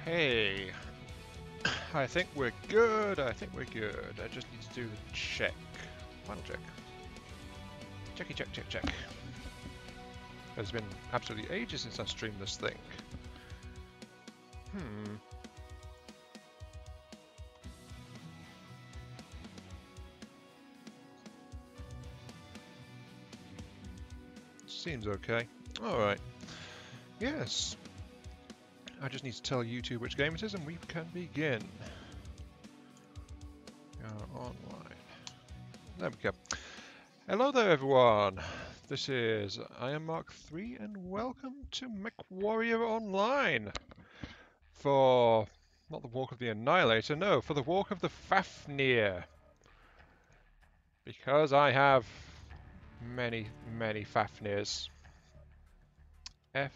Okay. I think we're good. I think we're good. I just need to do the check. Final check. Checky check, check, check. It's been absolutely ages since I streamed this thing. Seems okay. Alright. Yes. I just need to tell YouTube which game it is and we can begin. Online. There we go. Hello there everyone. This is I am Mark 3 and welcome to Mechwarrior Online. For not the Walk of the Annihilator, no, for the Walk of the Fafnir. Because I have many Fafnirs. FNR.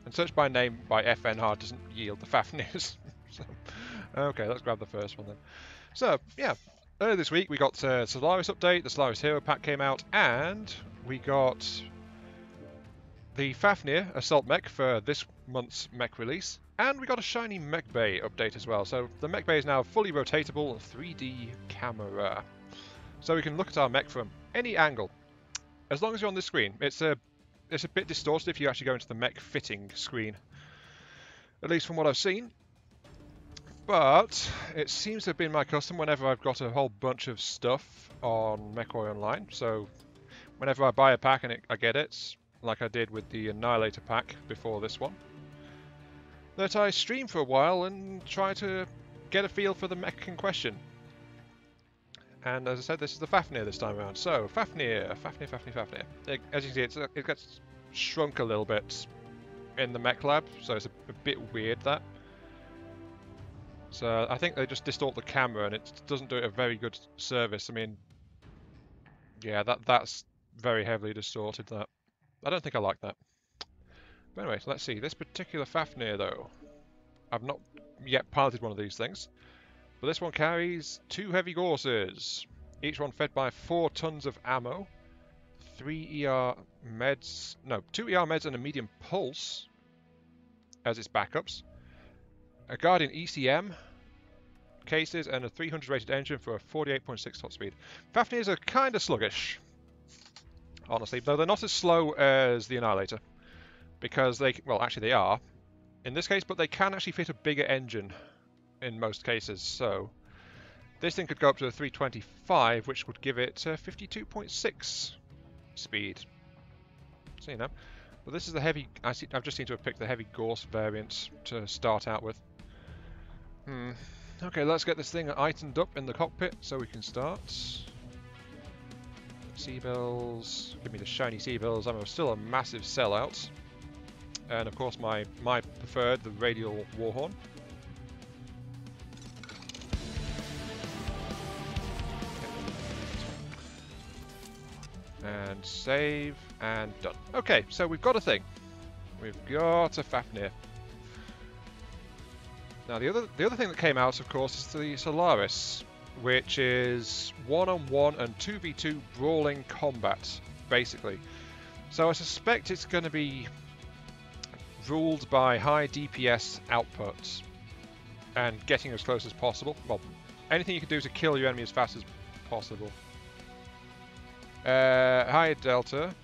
And search by name by FNR doesn't yield the Fafnirs. So, okay, let's grab the first one then. So, yeah, earlier this week we got Solaris update, the Solaris Hero Pack came out, and we got the Fafnir Assault Mech for this month's mech release, and we got a shiny mech bay update as well. So the mech bay is now fully rotatable 3D camera. So we can look at our mech from any angle, as long as you're on this screen. It's a bit distorted if you actually go into the mech fitting screen, at least from what I've seen. But it seems to have been my custom whenever I've got a whole bunch of stuff on Mechwarrior Online. So whenever I buy a pack and I get it, like I did with the Annihilator pack before this one, that I stream for a while and try to get a feel for the mech in question. And as I said, this is the Fafnir this time around. So, Fafnir. As you can see, it gets shrunk a little bit in the mech lab, so it's a bit weird, that. So, I think they just distort the camera, and it doesn't do it a very good service. I mean, yeah, that's very heavily distorted, that. I don't think I like that. But anyway, let's see. This particular Fafnir, though, I've not yet piloted one of these things. But this one carries 2 heavy horses, each one fed by 4 tons of ammo, 2 ER meds and a medium pulse as its backups, a Guardian ECM cases, and a 300 rated engine for a 48.6 top speed. Fafnirs are kind of sluggish, honestly, though they're not as slow as the Annihilator, because they are in this case, but they can actually fit a bigger engine in most cases. So this thing could go up to a 325, which would give it 52.6 speed. So, you know, but this is the heavy. I've just seemed to have picked the heavy Gorse variant to start out with. Okay, let's get this thing itemed up in the cockpit so we can start. Seabells, give me the shiny Seabells. I'm still a massive sellout, and of course my preferred, the radial Warhorn. And save, and done. Okay, so we've got a thing. We've got a Fafnir. Now the other thing that came out, of course, is the Solaris, which is 1-on-1 and 2v2 brawling combat, basically. So I suspect it's going to be ruled by high DPS outputs and getting as close as possible. Well, anything you can do to kill your enemy as fast as possible. Hi Delta.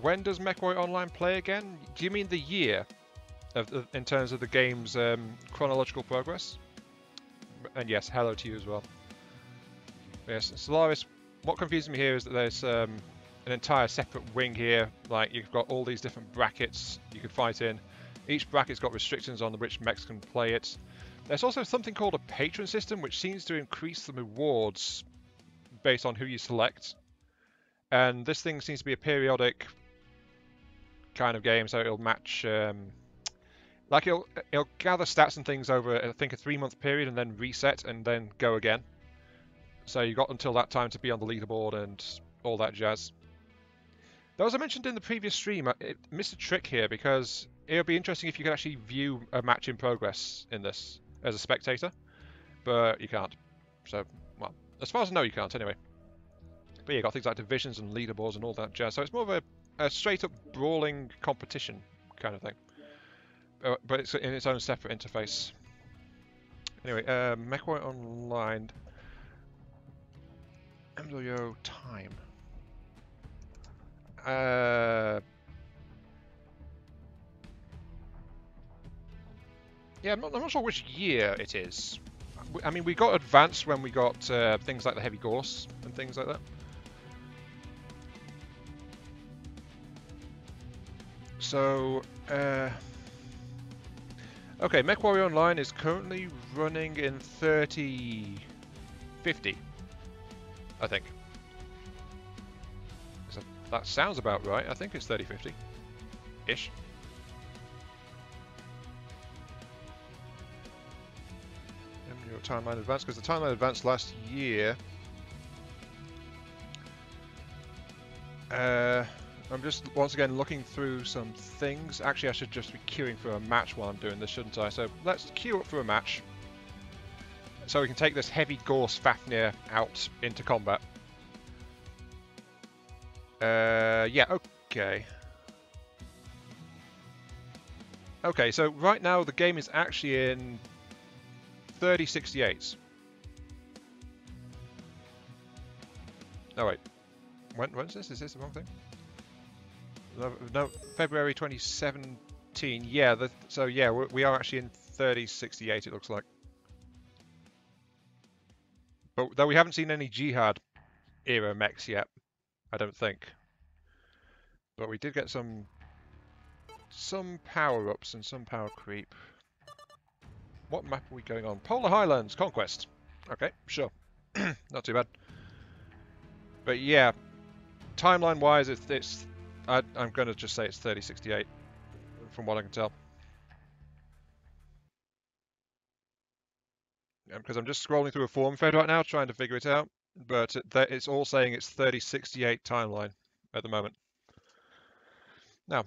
When does Mechwarrior Online play again? Do you mean the year, in terms of the game's chronological progress? And yes, hello to you as well. Yes, Solaris. What confuses me here is that there's an entire separate wing here. Like, you've got all these different brackets you can fight in. Each bracket's got restrictions on which mechs can play it. There's also something called a patron system, which seems to increase the rewards based on who you select. And this thing seems to be a periodic kind of game, so it'll match, like it'll gather stats and things over, I think, a 3-month period and then reset and then go again. So you got until that time to be on the leaderboard and all that jazz. Though, as I mentioned in the previous stream, it missed a trick here, because it would be interesting if you could actually view a match in progress in this as a spectator, but you can't. So, well, as far as I know, you can't anyway. But yeah, you got things like divisions and leaderboards and all that jazz. So it's more of a straight-up brawling competition kind of thing. but it's in its own separate interface. Anyway, Mechwarrior Online MWO time. Yeah, I'm not sure which year it is. I mean, we got advanced when we got things like the heavy gorse and things like that. So, okay, Mechwarrior Online is currently running in 3050, I think. So that sounds about right. I think it's 3050-ish. Your timeline advanced, because the timeline advanced last year. I'm just once again looking through some things. Actually, I should just be queuing for a match while I'm doing this, shouldn't I? So let's queue up for a match, so we can take this heavy gorse Fafnir out into combat. Yeah, okay. Okay, so right now the game is actually in 3068s. Oh wait, when's this? Is this the wrong thing? No, February 2017. Yeah, so yeah, we are actually in 3068. It looks like, but though we haven't seen any Jihad era mechs yet, I don't think. But we did get some power-ups and some power creep. What map are we going on? Polar Highlands Conquest. Okay, sure. Not too bad. But yeah, timeline-wise, I'm going to just say it's 3068, from what I can tell. Because I'm just scrolling through a forum thread right now, trying to figure it out. But it's all saying it's 3068 timeline at the moment. Now,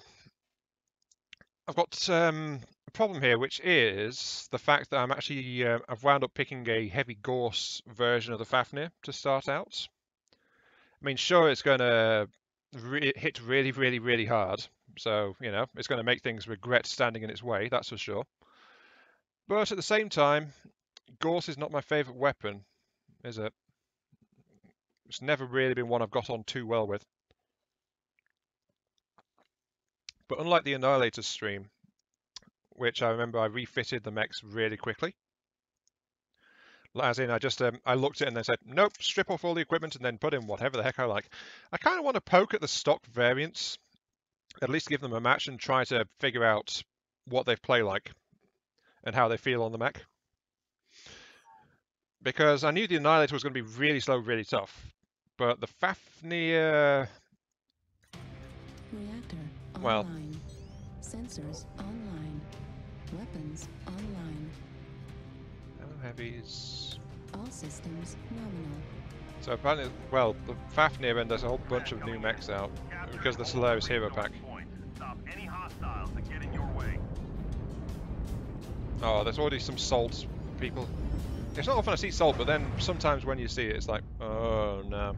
I've got a problem here, which is the fact that I've wound up picking a heavy gorse version of the Fafnir to start out. I mean, sure, it's going to hit really, really, really hard. So, you know, it's going to make things regret standing in its way, that's for sure. But at the same time, gorse is not my favourite weapon, is it? It's never really been one I've got on too well with. But unlike the Annihilator stream, which I remember I refitted the mechs really quickly. As in, I looked at it and then said, nope, strip off all the equipment and then put in whatever the heck I like. I kind of want to poke at the stock variants, at least give them a match and try to figure out what they play like and how they feel on the mech. Because I knew the Annihilator was going to be really slow, really tough. But the Fafnir... Reactor well, online. Sensors online. Weapons online. no heavies. All systems nominal. So apparently, well, the Fafnir, and there's a whole bunch of new mechs out because of the Solaris Hero Pack. Stop any hostiles that get in your way. Oh, there's already some salt people. It's not often I see salt, but then sometimes when you see it, it's like, oh no.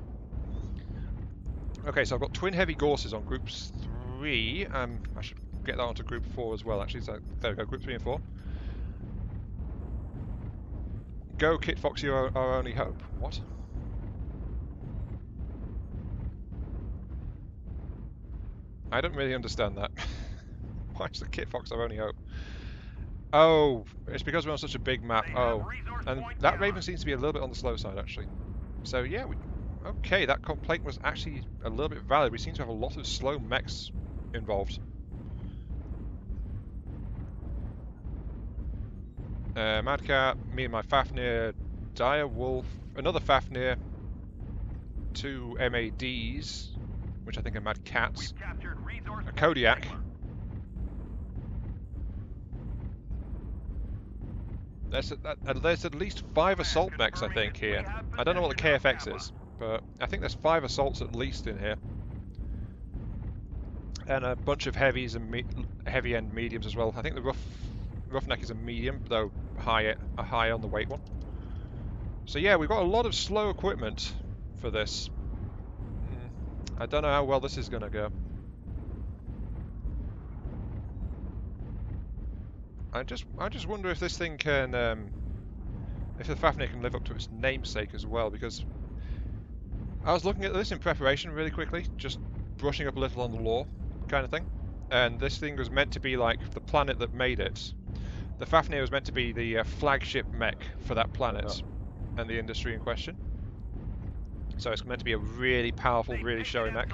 Okay, so I've got twin heavy gorses on groups 3. I should get that onto group 4 as well, actually. So there we go, group 3 and 4. Go, Kit Fox, you're our only hope. What? I don't really understand that. Why is the Kit Fox our only hope? Oh, it's because we're on such a big map. Oh, and that Raven seems to be a little bit on the slow side, actually. So yeah, okay, that complaint was actually a little bit valid. We seem to have a lot of slow mechs involved. Madcat, me and my Fafnir, Dire Wolf, another Fafnir, 2 MADs, which I think are Mad Cats, a Kodiak. There's at least 5 assault mechs, I think, here. I don't know what the KFX is, but I think there's 5 assaults at least in here. And a bunch of heavies and heavy-end mediums as well. I think the Roughneck is a medium, though high on the weight one. So yeah, we've got a lot of slow equipment for this. I don't know how well this is going to go. I just wonder if this thing can, if the Fafnir can live up to its namesake as well, because I was looking at this in preparation really quickly, just brushing up a little on the lore kind of thing, and this thing was meant to be like the planet that made it. The Fafnir was meant to be the flagship mech for that planet and the industry in question. So it's meant to be a really powerful, really showy mech.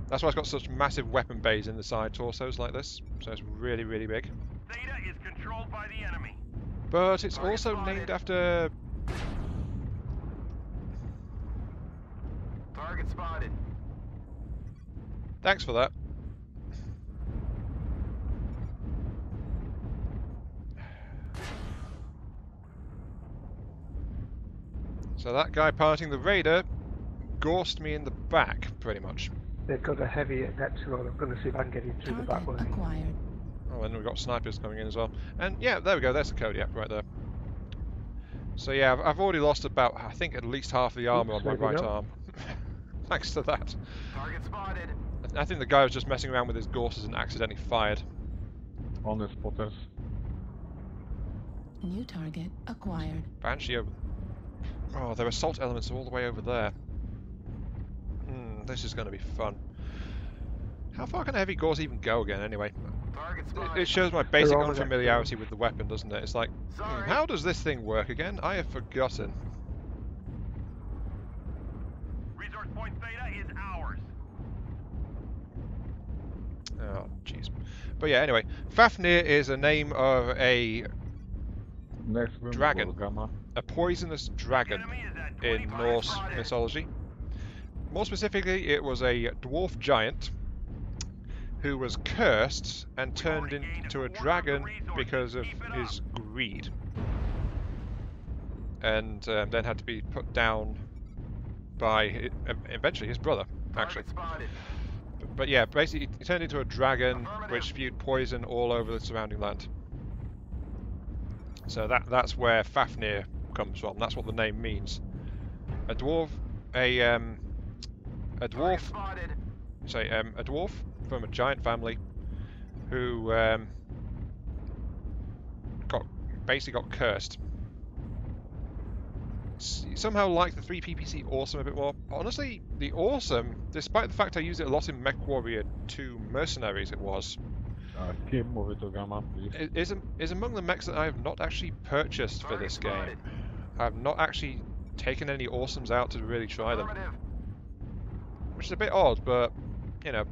That's why it's got such massive weapon bays in the side torsos like this. So it's really, really big. Theta is controlled by the enemy. But it's also named after... Target spotted. Thanks for that. So that guy piloting the Raider gorsed me in the back, pretty much. They've got a heavy at Epsilon. I'm going to see if I can get in through the back way. Acquired. Oh, and we've got snipers coming in as well. And yeah, there we go. There's the Kodiak right there. So yeah, I've already lost about, I think, at least half the armor on my right arm. Thanks to that. Target spotted. I think the guy was just messing around with his gorses and accidentally fired. On the spotters. New target acquired. Banshee over... Oh, their assault elements are all the way over there. This is going to be fun. How far can a heavy gorse even go again, anyway? It shows my basic unfamiliarity with the weapon, doesn't it? It's like, how does this thing work again? I have forgotten. Resource point Theta is ours. Oh, jeez. But yeah, anyway, Fafnir is a name of a dragon, a poisonous dragon in Norse mythology. More specifically, it was a dwarf giant who was cursed and turned into a dragon because of his greed. And then had to be put down by, eventually, his brother, actually. But yeah, basically, he turned into a dragon which spewed poison all over the surrounding land. So that's where Fafnir comes from. That's what the name means. A dwarf from a giant family who basically got cursed. Somehow like the 3 PPC Awesome a bit more. Honestly, the Awesome, despite the fact I used it a lot in Mechwarrior 2 Mercenaries, is among the mechs that I have not actually purchased for this game. I have not actually taken any Awesomes out to really try them. Which is a bit odd, but, you know,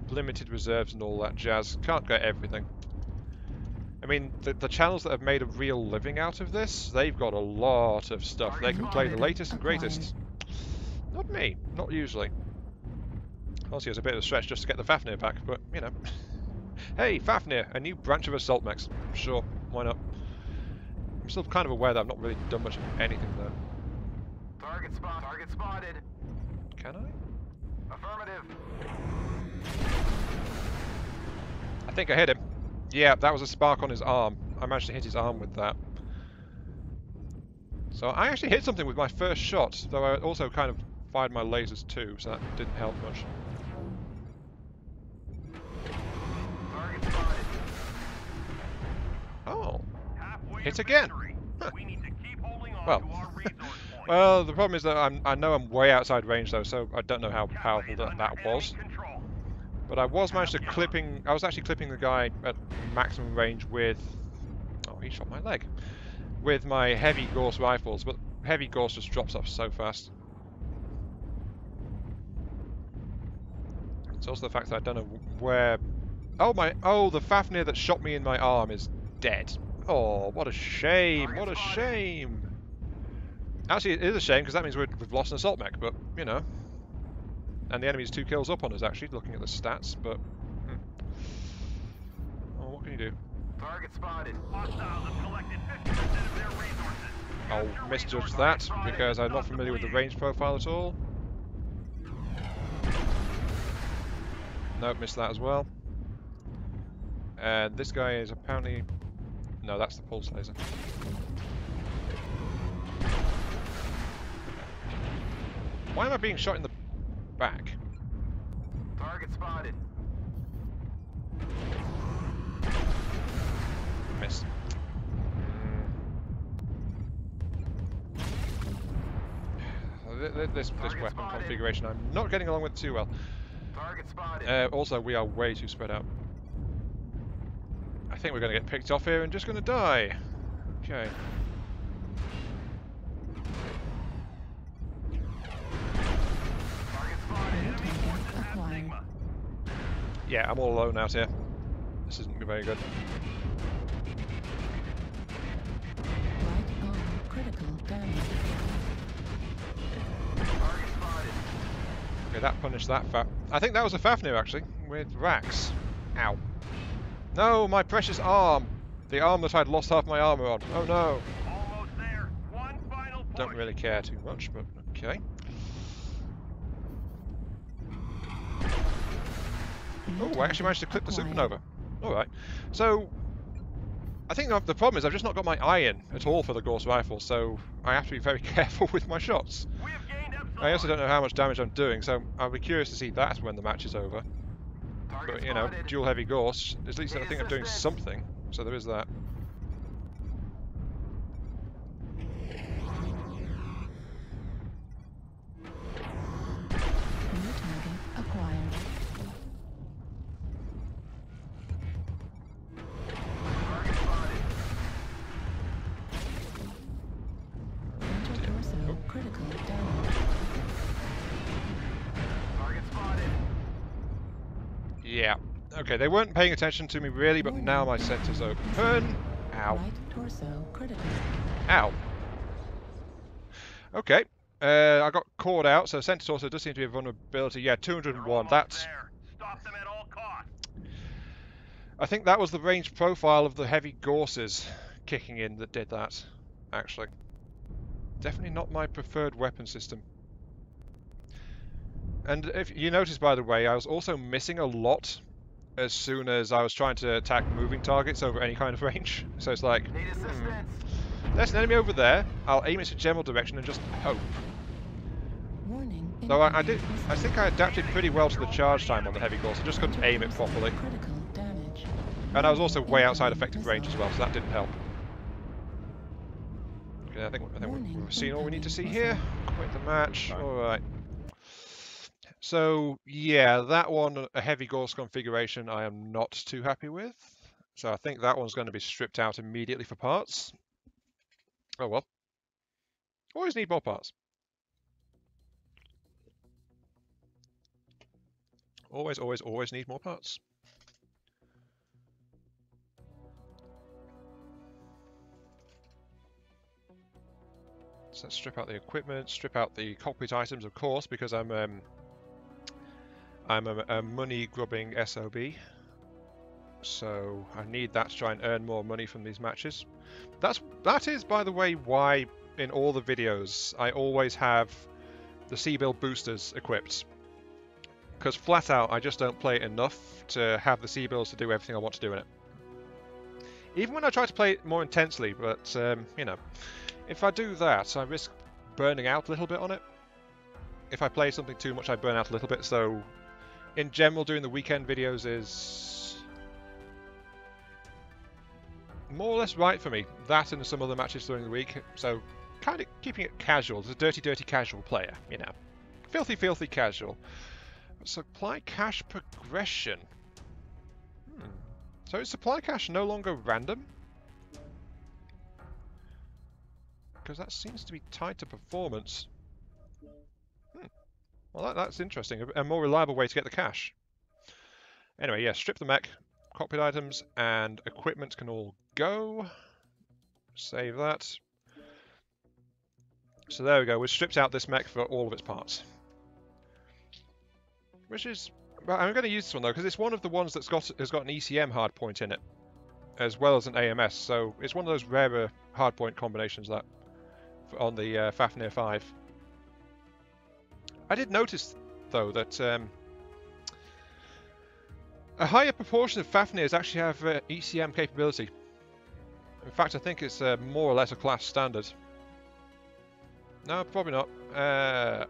limited reserves and all that jazz. Can't get everything. I mean, the channels that have made a real living out of this, they've got a lot of stuff. They can play the latest and greatest. Not me. Not usually. Honestly, it's a bit of a stretch just to get the Fafnir back, but, you know. Hey, Fafnir! A new branch of assault mechs. Sure, why not? I'm still kind of aware that I've not really done much of anything, though. Target spotted. Can I? Affirmative. I think I hit him. Yeah, that was a spark on his arm. I managed to hit his arm with that. So I actually hit something with my first shot, though I also kind of fired my lasers too, so that didn't help much. Target spotted. Oh. Halfway Hit to again. victory. Huh. We need to keep holding on Well. to our resource point. Well, the problem is that I know I'm way outside range though, so I don't know how powerful that was. Control. But I was actually clipping the guy at maximum range with... Oh, he shot my leg. With my heavy Gorse rifles, but heavy Gorse just drops off so fast. It's also the fact that I don't know where... Oh, the Fafnir that shot me in my arm is dead. Oh, what a shame, what a shame. Actually, it is a shame, because that means we've lost an assault mech, but, you know. And the enemy's 2 kills up on us, actually, looking at the stats, but... Oh, what can you do? Target spotted. Hostiles have collected 50% of their resources. I'll misjudge that, because I'm not familiar with the range profile at all. Nope, missed that as well. And this guy is apparently... No, that's the pulse laser. Why am I being shot in the back? Target spotted. this weapon configuration I'm not getting along with too well. Target spotted. Also, we are way too spread out. I think we're going to get picked off here and just going to die. Okay. Target spotted. Enemy forces have Acquired. Sigma. Yeah, I'm all alone out here. This isn't very good. Right arm critical damage. Target spotted. Okay, that punished that I think that was a Fafnir actually, with racks. Ow. No, my precious arm! The arm that I'd lost half my armor on. Oh no! Almost there. One final push. Don't really care too much, but okay. Oh, I actually managed to clip the supernova. Alright. So, I think the problem is I've just not got my iron at all for the Gauss rifle, so I have to be very careful with my shots. We have gained Epsilon. I also don't know how much damage I'm doing, so I'll be curious to see that when the match is over. Target But, you know, spotted. dual heavy Gauss, at least I Need think I'm doing assistance. something, so there is that. New target acquired. Target spotted. Frontal torso critical damage. Target spotted. Yeah. Okay, they weren't paying attention to me really, but now my sensor's open. Ow. Right torso critical. Ow. Okay. I got caught out, so sensor torso does seem to be a vulnerability. Yeah, They're 201. almost That's... there. Stop them at all costs. I think that was the range profile of the heavy Gausses kicking in that did that, actually. Definitely not my preferred weapon system. And if you notice, by the way, I was also missing a lot as soon as I was trying to attack moving targets over any kind of range. So it's like, Need assistance. there's an enemy over there. I'll aim its general direction and just hope. Warning. Though I incoming missile. think I adapted pretty well to the charge time on the heavy Gauss. I just couldn't aim it properly. Critical damage. And I was also way outside Incoming effective range as missile. well, so that didn't help. Okay, I think we've seen all we need to see here. Quit the match. Alright. So, yeah, that one, a heavy Gauss configuration, I am not too happy with. So I think that one's going to be stripped out immediately for parts. Oh well. Always need more parts. Always, always, always need more parts. So let's strip out the equipment, strip out the cockpit items, of course, because I'm a money-grubbing SOB. So I need that to try and earn more money from these matches. That is, by the way, why in all the videos I always have the C-Build boosters equipped. Because flat out, I just don't play it enough to have the C-Builds to do everything I want to do in it. Even when I try to play it more intensely, but, you know, if I do that, I risk burning out a little bit on it. If I play something too much, I burn out a little bit, so in general, doing the weekend videos is more or less right for me. That and some other matches during the week, so kind of keeping it casual. As a dirty, dirty casual player, you know. Filthy, filthy casual. Supply cache progression. So is supply cache no longer random? Because that seems to be tied to performance. Well, that's interesting. A more reliable way to get the cache. Anyway, yeah, strip the mech. Cockpit items and equipment can all go. Save that. So there we go. We've stripped out this mech for all of its parts. Which is... Well, I'm going to use this one, though, because it's one of the ones that's has got an ECM hardpoint in it, as well as an AMS. So it's one of those rarer hardpoint combinations that on the FAFNIR 5. I did notice, though, that a higher proportion of FAFNIRs actually have ECM capability. In fact, I think it's more or less a class standard. No, probably not.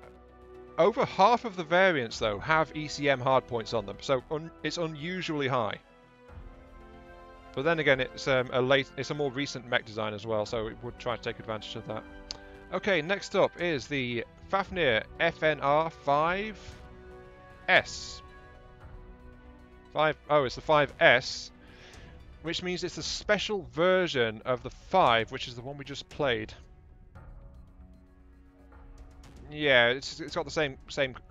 Over half of the variants, though, have ECM hardpoints on them, so it's unusually high. But then again, it's a more recent mech design as well, so it would try to take advantage of that. Okay, next up is the Fafnir FNR 5S. Oh, it's the 5S, which means it's a special version of the 5, which is the one we just played. Yeah, it's got the same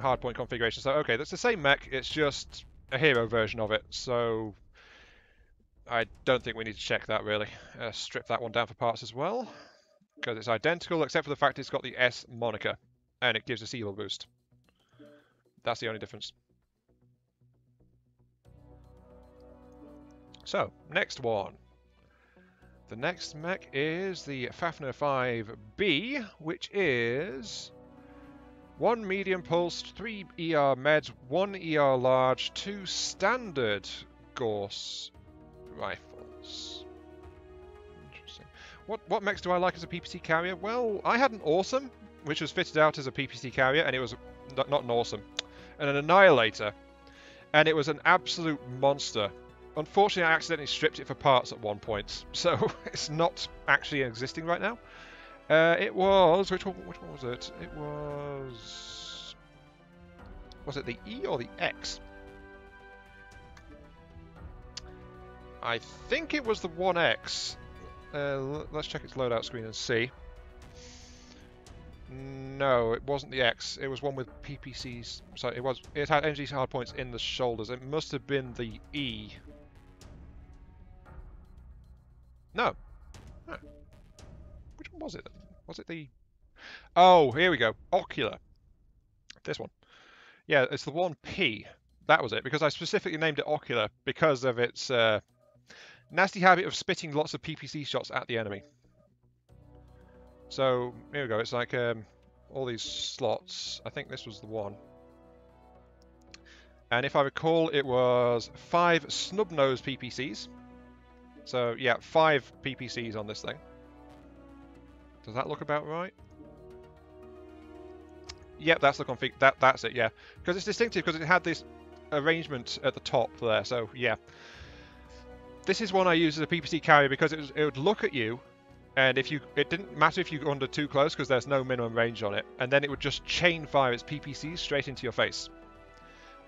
hardpoint configuration. So okay, that's the same mech. It's just a hero version of it. So I don't think we need to check that really. Strip that one down for parts as well, because it's identical except for the fact it's got the S moniker and it gives a seal boost. That's the only difference. So next one. The next mech is the Fafnir 5B, which is 1 medium pulsed, 3 ER meds, 1 ER large, 2 standard Gorse rifles. Interesting. What mechs do I like as a PPC carrier? Well, I had an Awesome, which was fitted out as a PPC carrier, and it was not an Awesome, and an Annihilator, and it was an absolute monster. Unfortunately, I accidentally stripped it for parts at one point, so it's not actually existing right now. It was... Which one was it? It was... Was it the E or the X? I think it was the 1X. Let's check its loadout screen and see. No, it wasn't the X. It was one with PPCs. So it had energy hardpoints in the shoulders. It must have been the E. No. Huh. Which one was it then? Was it the... Oh, here we go. Ocular. This one. Yeah, it's the 1P. That was it, because I specifically named it Ocular because of its nasty habit of spitting lots of PPC shots at the enemy. So, here we go. It's like all these slots. I think this was the one. And if I recall, it was 5 snub-nose PPCs. So, yeah, 5 PPCs on this thing. Does that look about right? Yep, that's the config. That's it, yeah. Because it's distinctive because it had this arrangement at the top there, so yeah. This is one I use as a PPC carrier because it would look at you, and it didn't matter if you got under too close because there's no minimum range on it, and then it would just chain fire its PPCs straight into your face.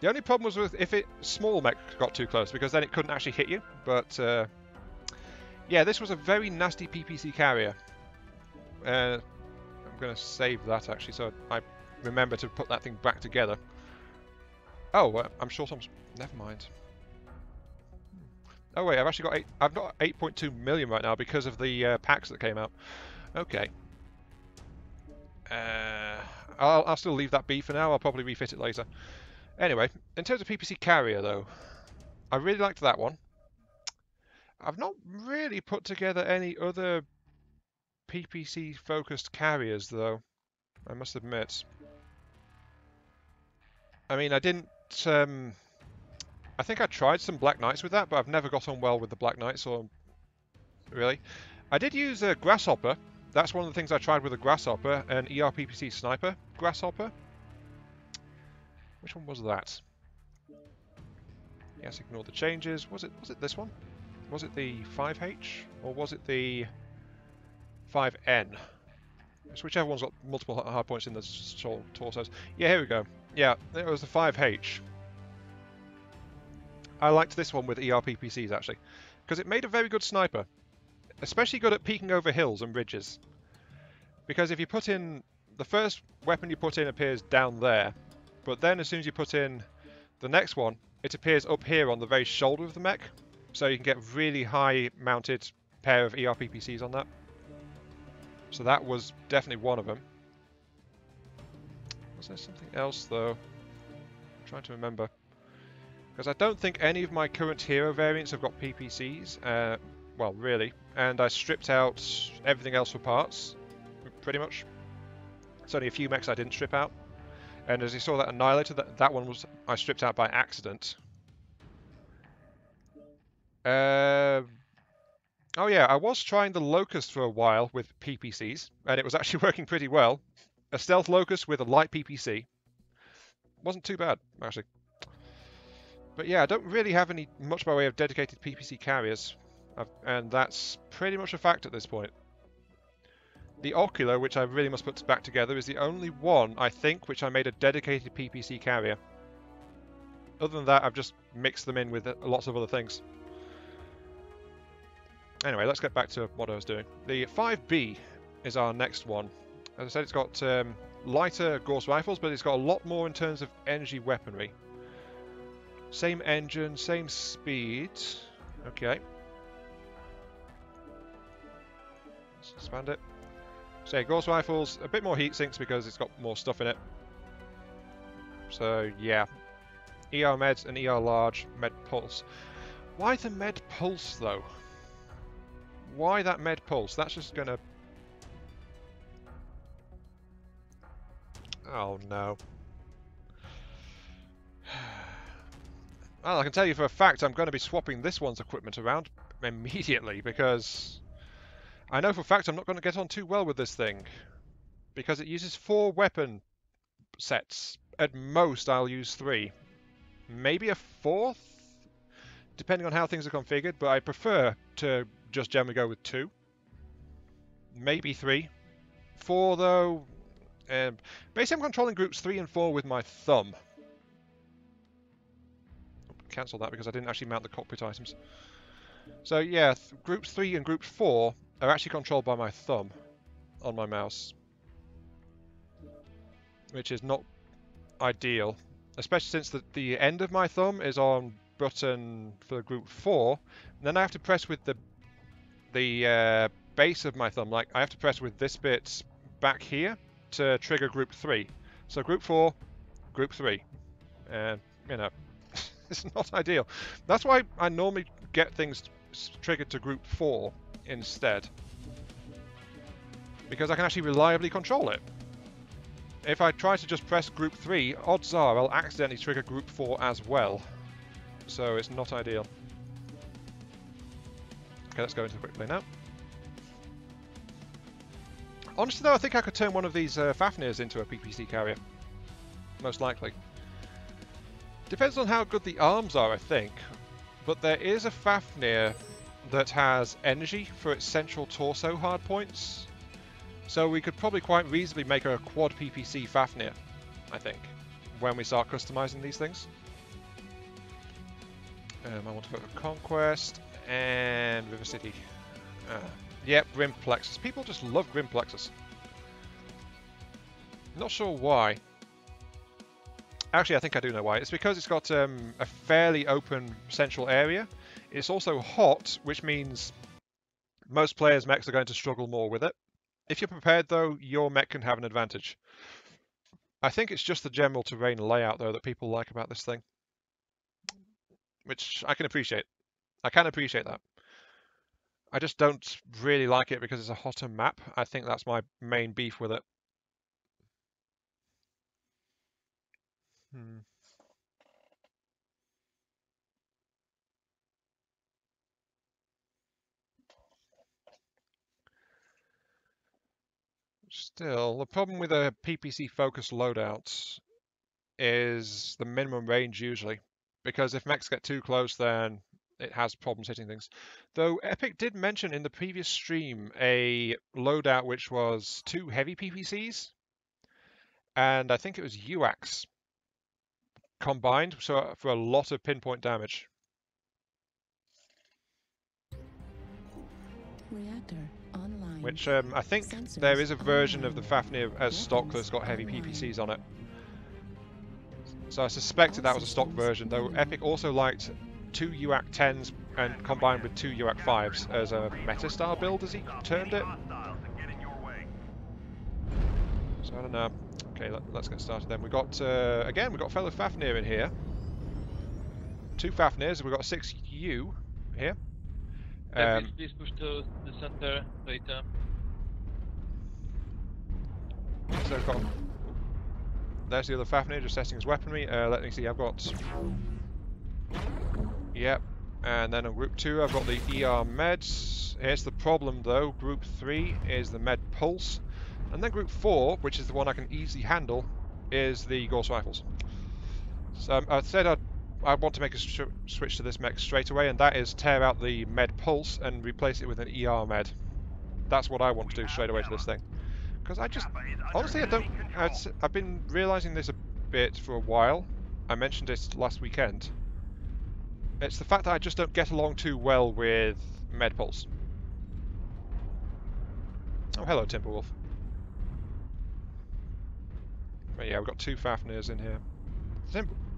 The only problem was with if small mech got too close, because then it couldn't actually hit you. But yeah, this was a very nasty PPC carrier. I'm going to save that actually, so I remember to put that thing back together. Oh, I'm short on... Never mind. Oh wait, I've got 8.2 million right now because of the packs that came out. Okay. I'll still leave that be for now. I'll probably refit it later. Anyway, in terms of PPC carrier though, I really liked that one. I've not really put together any other PPC focused carriers though, I must admit. I mean, I didn't... I think I tried some Black Knights with that, but I've never got on well with the Black Knights, or... Really. I did use a Grasshopper. That's one of the things I tried with a Grasshopper, an ERPPC Sniper Grasshopper. Which one was that? Yes, ignore the changes. Was it this one? Was it the 5H? Or was it the 5N? It's whichever one's got multiple hard points in the torsos. Yeah, here we go. Yeah, it was the 5H. I liked this one with ERPPCs actually, because it made a very good sniper, especially good at peeking over hills and ridges. Because if you put in, the first weapon you put in appears down there, but then as soon as you put in the next one, it appears up here on the very shoulder of the mech, so you can get really high mounted pair of ERPPCs on that. So that was definitely one of them. Was there something else though? I'm trying to remember. Because I don't think any of my current hero variants have got PPCs. Well, really. And I stripped out everything else for parts, pretty much. It's only a few mechs I didn't strip out. And as you saw that Annihilator, that one was I stripped out by accident. Oh yeah, I was trying the Locust for a while with PPCs, and it was actually working pretty well. A stealth Locust with a light PPC. Wasn't too bad, actually. But yeah, I don't really have much by way of dedicated PPC carriers, and that's pretty much a fact at this point. The Ocular, which I really must put back together, is the only one, I think, which I made a dedicated PPC carrier. Other than that, I've just mixed them in with lots of other things. Anyway, let's get back to what I was doing. The 5B is our next one. As I said, it's got lighter Gauss rifles, but it's got a lot more in terms of energy weaponry. Same engine, same speed. Okay. Let's expand it. So Gauss rifles, a bit more heat sinks because it's got more stuff in it. So yeah. ER Meds and ER Large, Med Pulse. Why the Med Pulse though? Why that Med Pulse? That's just gonna... Oh no. Well, I can tell you for a fact I'm going to be swapping this one's equipment around immediately because I know for a fact I'm not going to get on too well with this thing because it uses 4 weapon sets. At most I'll use 3. Maybe a 4th? Depending on how things are configured, but I prefer to just generally go with 2. Maybe 3. 4 though... basically I'm controlling groups 3 and 4 with my thumb. Cancel that because I didn't actually mount the cockpit items. So yeah, groups 3 and groups 4 are actually controlled by my thumb on my mouse. Which is not ideal. Especially since the end of my thumb is on button for group 4. And then I have to press with the base of my thumb. Like I have to press with this bit back here to trigger group 3. So group 4, group 3. And, you know, it's not ideal. That's why I normally get things triggered to group 4 instead. Because I can actually reliably control it. If I try to just press group 3, odds are I'll accidentally trigger group 4 as well. So it's not ideal. Okay, let's go into the quick play now. Honestly though, I think I could turn one of these FAFNIRs into a PPC carrier. Most likely. Depends on how good the arms are, I think. But there is a FAFNIR that has energy for its central torso hardpoints. So we could probably quite reasonably make a quad PPC FAFNIR, I think, when we start customizing these things. I want to go for Conquest and River City. Yep, Grim Plexus. People just love Grim Plexus. Not sure why. Actually, I think I do know why. It's because it's got a fairly open central area. It's also hot, which means most players' mechs are going to struggle more with it. If you're prepared, though, your mech can have an advantage. I think it's just the general terrain layout, though, that people like about this thing. Which I can appreciate. I can appreciate that. I just don't really like it because it's a hotter map. I think that's my main beef with it. Still, the problem with a PPC-focused loadout is the minimum range usually. Because if mechs get too close, then it has problems hitting things. Though Epic did mention in the previous stream a loadout which was 2 heavy PPCs, and I think it was UACs combined, so for a lot of pinpoint damage. Reactor online. Which I think there is a version of the FAFNIR as stock that's got heavy PPCs on it. So I suspected that was a stock version, though Epic also liked 2 UAC 10s and combined with 2 UAC 5s as a meta-style build, as he termed it. So I don't know. Okay, let's get started then. We've got, again, we've got fellow FAFNIR in here. 2 FAFNIRs, we've got a 6U here. Please push to the center later. So I've got... There's the other FAFNIR just testing his weaponry. Let me see, I've got... Yep. And then on group 2 I've got the ER Meds. Here's the problem though. Group 3 is the Med Pulse. And then group 4, which is the one I can easily handle, is the Gauss Rifles. So I said I want to make a switch to this mech straight away, and that is tear out the Med Pulse and replace it with an ER Med. That's what I want to do straight away to this thing. Because I just, honestly, I don't, I've been realising this a bit for a while. I mentioned this last weekend. It's the fact that I just don't get along too well with Medpulse. Oh, hello, Timberwolf. But yeah, we've got 2 Fafnirs in here.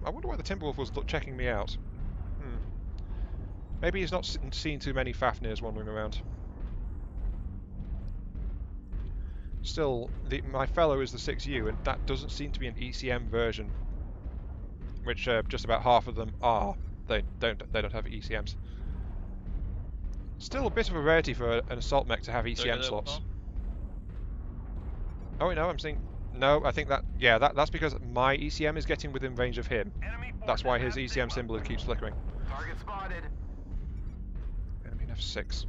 I wonder why the Timberwolf was checking me out. Maybe he's not seen too many Fafnirs wandering around. Still, my fellow is the 6U, and that doesn't seem to be an ECM version, which just about half of them are. They don't have ECMs. Still a bit of a rarity for an assault mech to have ECM slots. Oh no, I'm seeing. No, I think that that's because my ECM is getting within range of him. That's why his ECM symbol keeps flickering. Target spotted. Enemy F6.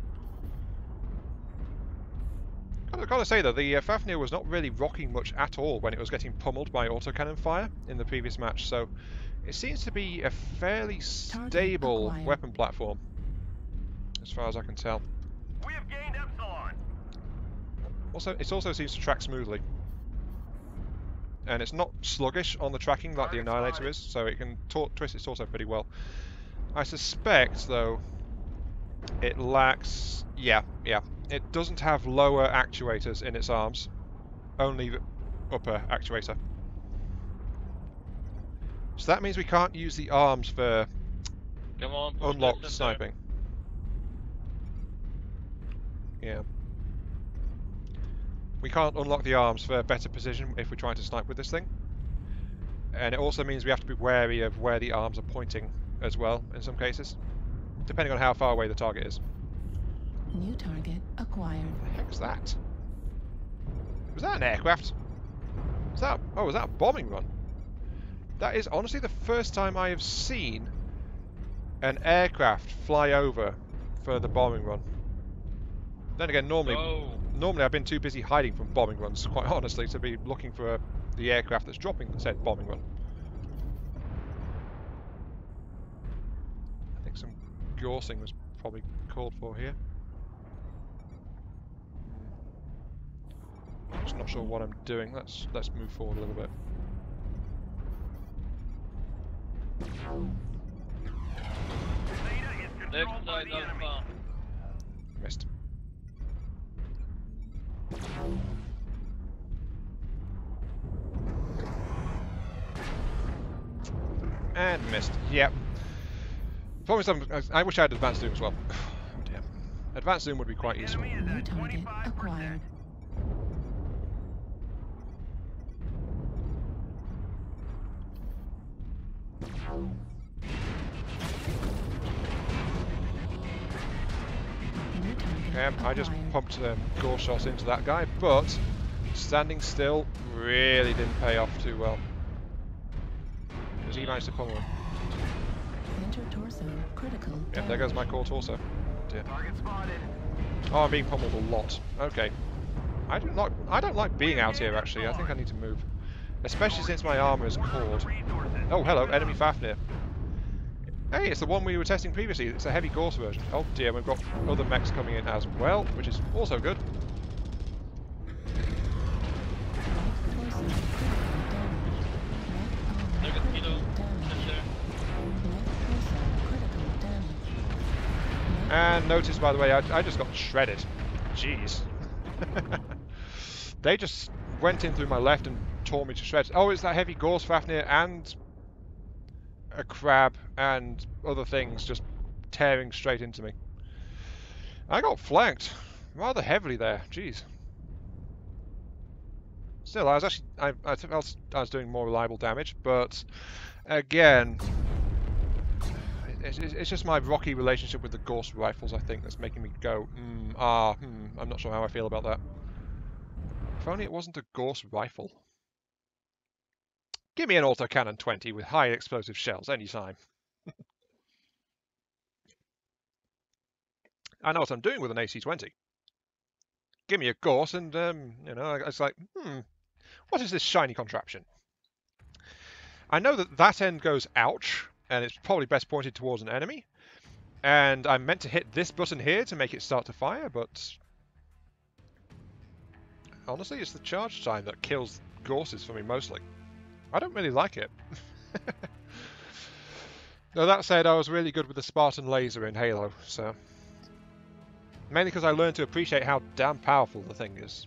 Gotta say though, the Fafnir was not really rocking much at all when it was getting pummeled by autocannon fire in the previous match, so it seems to be a fairly stable weapon platform, as far as I can tell. We have gained Epsilon. Also, it also seems to track smoothly. And it's not sluggish on the tracking like the Annihilator is, so it can twist its torso pretty well. I suspect, though, it lacks... Yeah. It doesn't have lower actuators in its arms, only the upper actuator. So that means we can't use the arms for unlocked sniping. Yeah. We can't unlock the arms for better precision if we try to snipe with this thing. And it also means we have to be wary of where the arms are pointing as well, in some cases, depending on how far away the target is. New target acquired. What the heck's that? Was that an aircraft? Was that a bombing run? That is honestly the first time I have seen an aircraft fly over for the bombing run. Then again, normally I've been too busy hiding from bombing runs, quite honestly, to be looking for the aircraft that's dropping the said bombing run. I think some gorsing was probably called for here. Just not sure what I'm doing. Let's move forward a little bit. Left side alpha. Missed. And missed. Yep. Problem is, I wish I had advanced zoom as well. Oh dear. Advanced zoom would be quite useful. New target acquired. I just pumped gore shots into that guy, but standing still really didn't pay off too well. Because he managed to pummel him. Torso critical. Yep, there goes my core torso. Dear. Target spotted. Oh, I'm being pummeled a lot. Okay. I don't like being out here actually. I think I need to move. Especially since my armor is cored. Oh, hello, enemy Fafnir. Hey, it's the one we were testing previously. It's a heavy Gorse version. Oh dear, we've got other mechs coming in as well, which is also good. And notice, by the way, I just got shredded. Jeez. They just went in through my left and tore me to shreds. Oh, it's that heavy Gorse Fafnir and a crab and other things just tearing straight into me. I got flanked rather heavily there. Jeez. Still, I was actually I felt I was doing more reliable damage, but again, it's just my rocky relationship with the Gorse rifles, I think, that's making me go, I'm not sure how I feel about that. If only it wasn't a Gorse rifle. Give me an autocannon 20 with high explosive shells anytime. I know what I'm doing with an AC-20. Give me a Gorse and, you know, it's like, what is this shiny contraption? I know that that end goes ouch, and it's probably best pointed towards an enemy. And I'm meant to hit this button here to make it start to fire, but Honestly, it's the charge time that kills Gorses for me mostly. I don't really like it. Now that said, I was really good with the Spartan laser in Halo, so... Mainly because I learned to appreciate how damn powerful the thing is.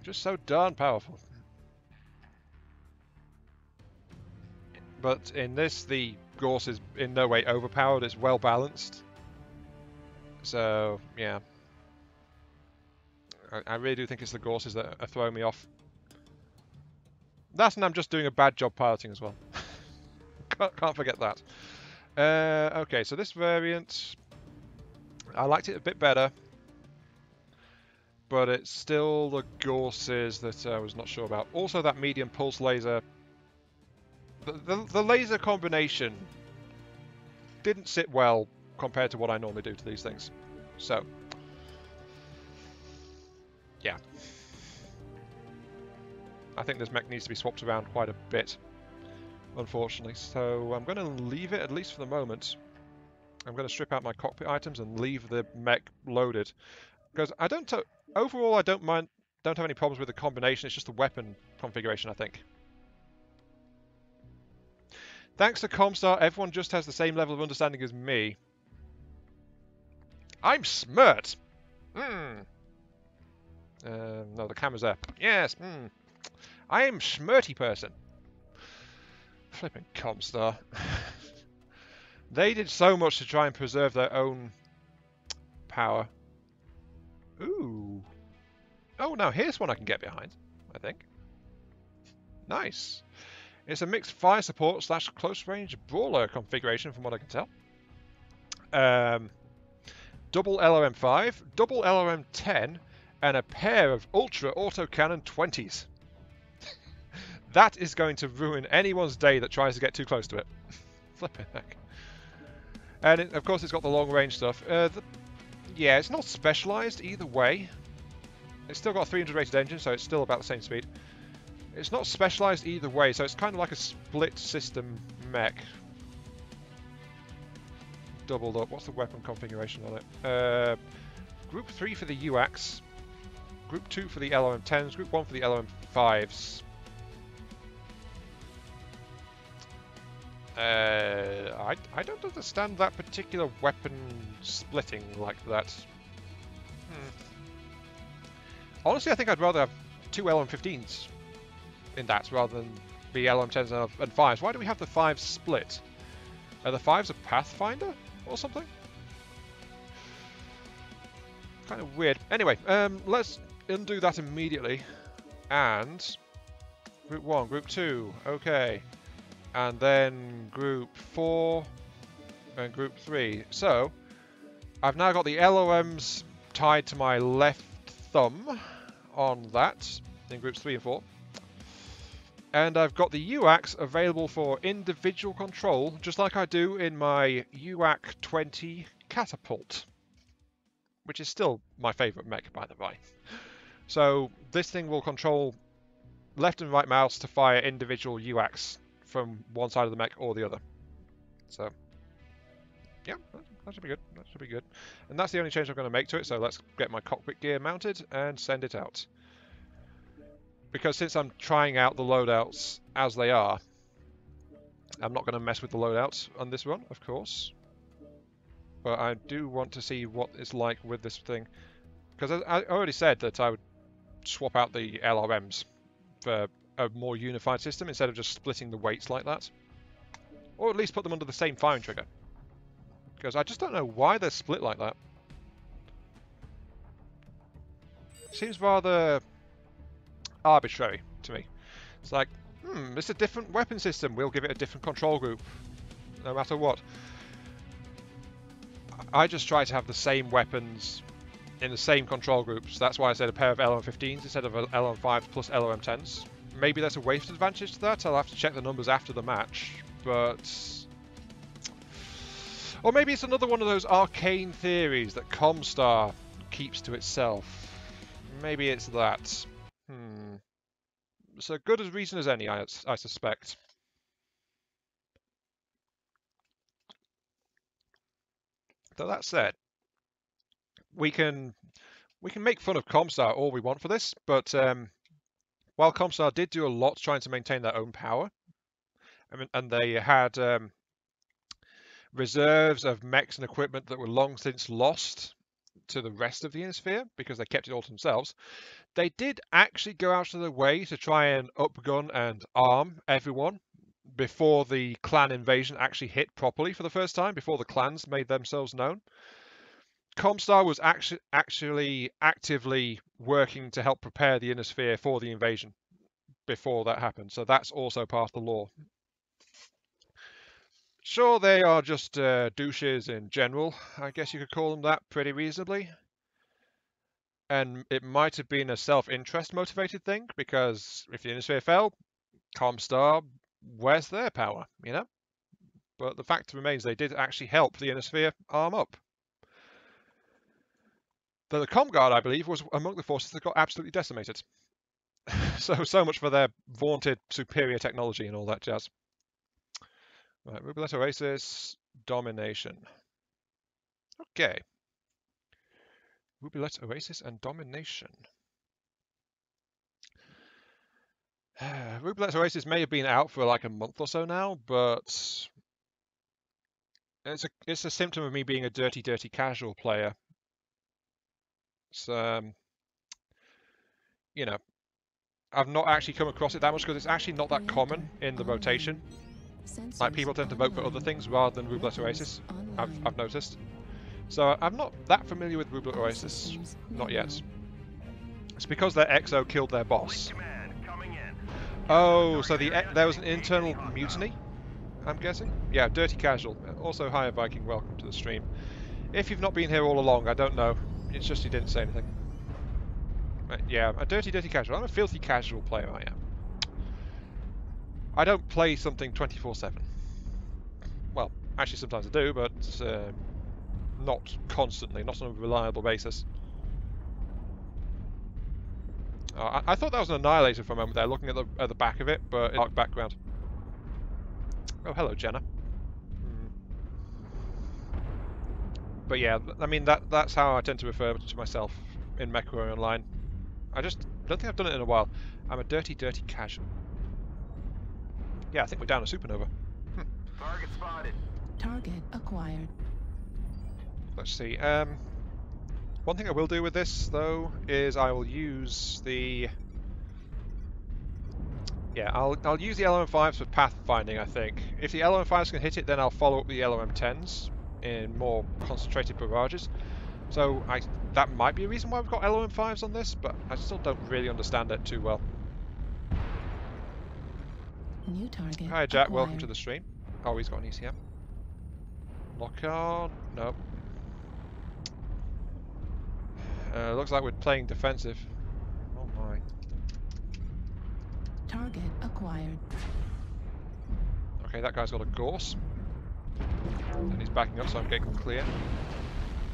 Just so darn powerful. But in this, the Gorse is in no way overpowered, it's well balanced. So, yeah. I really do think it's the Gorses that are throwing me off. That's and I'm just doing a bad job piloting as well. Can't forget that. Okay, so this variant, I liked it a bit better, but it's still the Gorses that I was not sure about. Also, that medium pulse laser, the laser combination didn't sit well compared to what I normally do to these things. So, yeah. I think this mech needs to be swapped around quite a bit, unfortunately. So I'm going to leave it, at least for the moment. I'm going to strip out my cockpit items and leave the mech loaded. Because I don't... overall, I don't have any problems with the combination. It's just the weapon configuration, I think. Thanks to Comstar, everyone just has the same level of understanding as me. I'm smirt! No, the camera's there. Yes, I am smirty person. Flipping Comstar. They did so much to try and preserve their own power. Ooh. Oh, now here's one I can get behind, I think. Nice. It's a mixed fire support / close range brawler configuration from what I can tell. Double LRM5, double LRM10, and a pair of ultra autocannon 20s. That is going to ruin anyone's day that tries to get too close to it. Flipping heck. And of course it's got the long range stuff. Yeah, it's not specialised either way. It's still got a 300 rated engine, so it's still about the same speed. It's not specialised either way, so it's kind of like a split system mech. Doubled up. What's the weapon configuration on it? Group 3 for the UAX. Group 2 for the LRM-10s. Group 1 for the LRM-5s. I don't understand that particular weapon splitting like that. Honestly, I think I'd rather have 2 LM15s in that rather than the LM10s and 5s. Why do we have the 5s split? Are the 5s a Pathfinder or something? Kind of weird. Anyway, let's undo that immediately. And Group 1, Group 2, okay. And then Group 4 and Group 3. So, I've now got the LOMs tied to my left thumb on that in Groups 3 and 4. And I've got the UAX available for individual control, just like I do in my UAC 20 Catapult, which is still my favourite mech, by the way. So this thing will control left and right mouse to fire individual UACs from one side of the mech or the other. So, yeah, that should be good. That should be good. And that's the only change I'm going to make to it, so let's get my cockpit gear mounted and send it out. Because since I'm trying out the loadouts as they are, I'm not going to mess with the loadouts on this run, of course. But I do want to see what it's like with this thing. Because I already said that I would swap out the LRMs for a more unified system instead of just splitting the weights like that. Or at least put them under the same firing trigger. Because I just don't know why they're split like that. Seems rather arbitrary to me. It's like, it's a different weapon system. We'll give it a different control group, no matter what. I just try to have the same weapons in the same control groups. That's why I said a pair of LM15s instead of LM5s plus LM10s. Maybe there's a weighted advantage to that. I'll have to check the numbers after the match, but... Or maybe it's another one of those arcane theories that Comstar keeps to itself. Maybe it's that. It's a good as reason as any, I suspect. Though that said, we can We can make fun of Comstar all we want for this, but while Comstar did do a lot trying to maintain their own power, and they had reserves of mechs and equipment that were long since lost to the rest of the Innisphere because they kept it all to themselves, they did actually go out of their way to try and upgun and arm everyone before the clan invasion actually hit properly for the first time, before the clans made themselves known. Comstar was actually actively working to help prepare the Innisphere for the invasion before that happened, so that's also part of the lore. Sure, they are just douches in general, I guess you could call them that pretty reasonably. And it might have been a self-interest motivated thing, because if the Innisphere fell, Comstar, where's their power, you know? But the fact remains they did actually help the Innisphere arm up. Though the Comguard, I believe, was among the forces that got absolutely decimated. So much for their vaunted superior technology and all that jazz. Right, Rubelet Oasis, Domination. Okay. Rubelet Oasis and Domination. Rubelet Oasis may have been out for like a month or so now, but it's a symptom of me being a dirty casual player. So, you know, I've not actually come across it that much because it's actually not that common in the rotation. Like, people tend to vote for other things rather than Rubelet Oasis, I've noticed. So I'm not that familiar with Rubelet Oasis, not yet. It's because their XO killed their boss. Oh, so there was an internal mutiny, I'm guessing? Yeah, dirty casual. Also, hi Viking, welcome to the stream. If you've not been here all along, I don't know. It's just you didn't say anything. Yeah, a dirty casual. I'm a filthy casual player, I am. I don't play something 24/7. Well, actually sometimes I do, but not constantly, not on a reliable basis. I thought that was an Annihilator for a moment there, looking at the back of it, but in dark background. Oh, hello, Jenna. But yeah, I mean, that's how I tend to refer to myself in Mechwarrior Online. I just don't think I've done it in a while. I'm a dirty casual. Yeah, I think we're down a supernova. Target spotted. Target acquired. Let's see. One thing I will do with this, though, is I will use the... Yeah, I'll use the LOM5s for pathfinding, I think. If the LOM5s can hit it, then I'll follow up with the LOM10s in more concentrated barrages. So that might be a reason why we've got LOM5s on this, but I still don't really understand it too well. New target. Hi Jack, acquired. welcome to the stream. Oh, he's got an ECM. Lock on. Nope. Looks like we're playing defensive. Oh my. Target acquired. Okay, that guy's got a Gorse. And he's backing up, so I'm getting clear.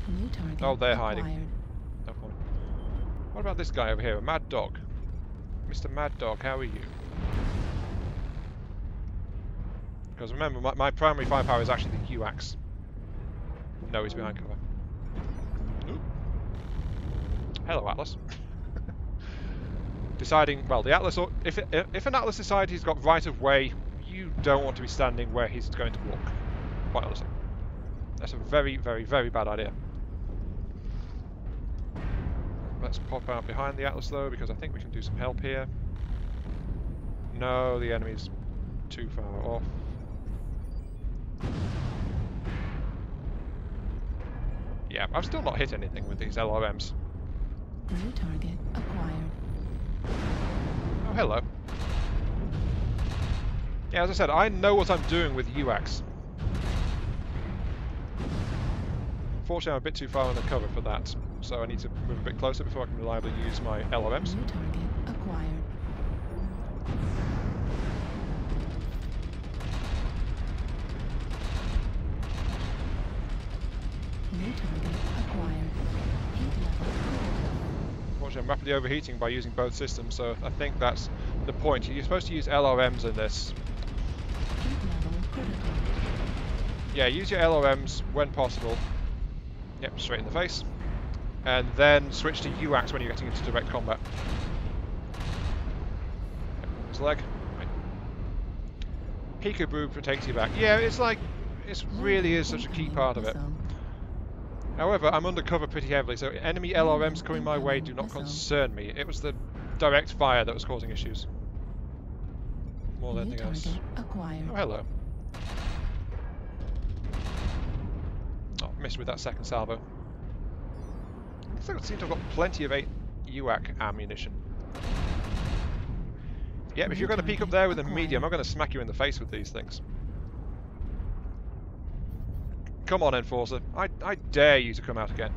New target. Oh, they're acquired. hiding. No point. What about this guy over here? A Mad Dog. Mr. Mad Dog, how are you? Because remember, my primary firepower is actually the UAX. No, he's behind cover. Ooh. Hello, Atlas. Deciding, well, the Atlas, if an Atlas decides he's got right of way, you don't want to be standing where he's going to walk. Quite honestly. That's a very bad idea. Let's pop out behind the Atlas though, because I think we can do some help here. No, the enemy's too far off. Yeah, I've still not hit anything with these LRMs. New target acquired. Oh, hello. Yeah, as I said, I know what I'm doing with UAX. Unfortunately, I'm a bit too far under cover for that, so I need to move a bit closer before I can reliably use my LRMs. New target acquired. New target acquired. Heat level. Unfortunately, I'm rapidly overheating by using both systems, so I think that's the point. You're supposed to use LRMs in this. Heat level critical. Yeah, use your LRMs when possible. Yep, straight in the face. and then switch to UACs when you're getting into direct combat. His leg. Right. Peekaboo protects you back. Yeah, it's like, it really is such a key part of it. However, I'm undercover pretty heavily, so enemy LRMs coming my way do not concern me. It was the direct fire that was causing issues. More than anything else. Acquired. Oh, hello. Oh, missed with that second salvo. I still seem to have got plenty of 8 UAC ammunition. Yep, if you're going to peek up there with a medium, I'm going to smack you in the face with these things. Come on, Enforcer. I dare you to come out again.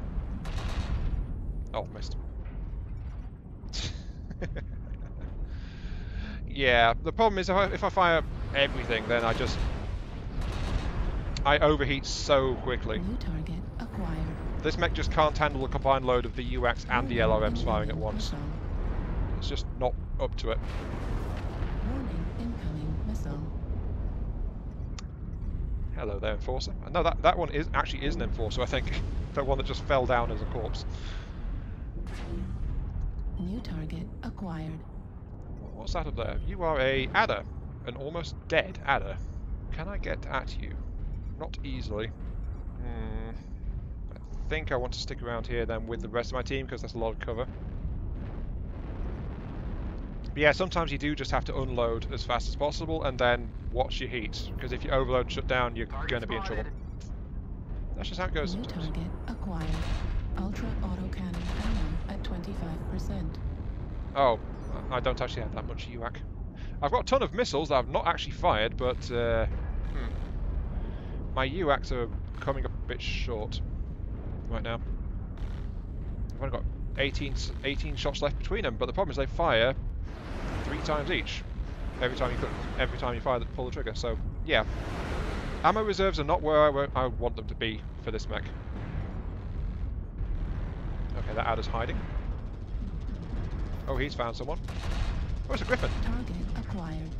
Oh, missed. Yeah, the problem is if I fire everything, then I overheat so quickly. New target acquired. This mech just can't handle the combined load of the UACs and the LRMs firing at once. It's just not up to it. Warning, incoming missile. Hello there, Enforcer. No, that one actually is an Enforcer, I think. The one that just fell down as a corpse. New target acquired. What's that up there? You are a adder. An almost dead adder. Can I get at you? Not easily. I think I want to stick around here then with the rest of my team because that's a lot of cover. But yeah, sometimes you do just have to unload as fast as possible and then watch your heat. Because if you overload and shut down, you're going to be in trouble. That's just how it goes New sometimes. target acquired. Ultra autocannon ammo at 25%. Oh, I don't actually have that much UAC. I've got a ton of missiles that I've not actually fired, but my UACs are coming up a bit short right now. I've only got 18 shots left between them, but the problem is they fire 3 times each every time you pull the trigger. So yeah, ammo reserves are not where I want them to be for this mech. Okay, that adder's hiding. Oh, he's found someone. Oh, it's a Griffin. Target acquired.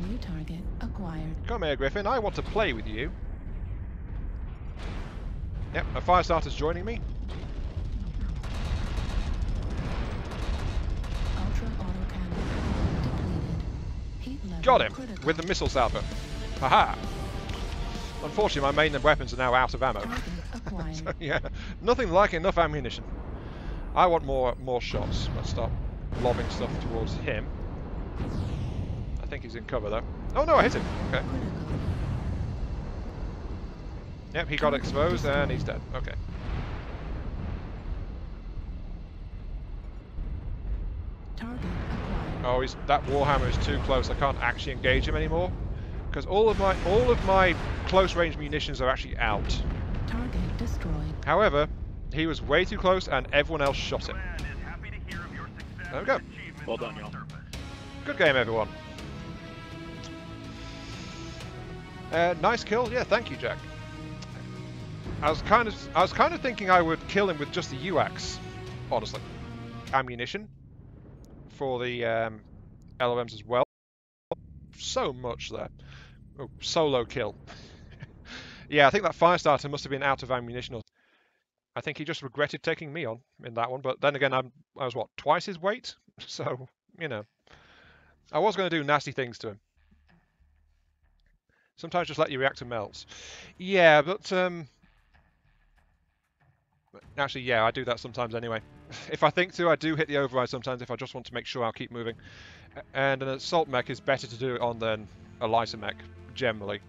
New target acquired. Come here, Griffin. I want to play with you. Yep, a fire starter's joining me. Ultra autocannon depleted. Heat level Got him critical. with the missile salvo. Haha. Unfortunately, my main weapons are now out of ammo. Target acquired. So, yeah, nothing like enough ammunition. I want more shots. Let's start lobbing stuff towards him. I think he's in cover though. Oh no, I hit him. Okay. Critical. Yep, he got exposed and he's dead. Okay. Target acquired. Oh, that Warhammer is too close. I can't actually engage him anymore because all of my close range munitions are actually out. Target destroyed. However, he was way too close and everyone else shot him. Command is happy to hear of your success There we go. and achievements Well done, on the y'all. surface. Good game, everyone. Nice kill. Yeah, thank you, Jack. I was kind of thinking I would kill him with just the UACs, honestly. Ammunition for the LRMs as well. So much there. Oh, solo kill. Yeah, I think that fire starter must have been out of ammunition. I think he just regretted taking me on in that one. But then again, I was what, twice his weight? So, you know, I was going to do nasty things to him. Sometimes just let your reactor melt. Yeah, but actually, yeah, I do that sometimes anyway. If I think to, I do hit the override sometimes if I just want to make sure I'll keep moving. And an assault mech is better to do it on than a lighter mech, generally.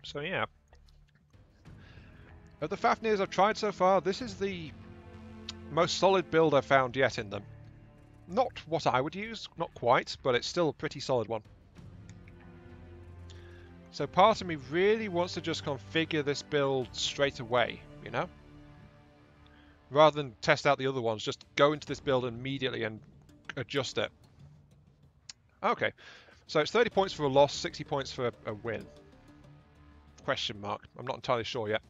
So yeah. Of the Fafnirs I've tried so far, this is the most solid build I've found yet in them. Not what I would use, not quite, but it's still a pretty solid one. So part of me really wants to just configure this build straight away, you know? Rather than test out the other ones, just go into this build immediately and adjust it. Okay, so it's 30 points for a loss, 60 points for a win. Question mark, I'm not entirely sure yet.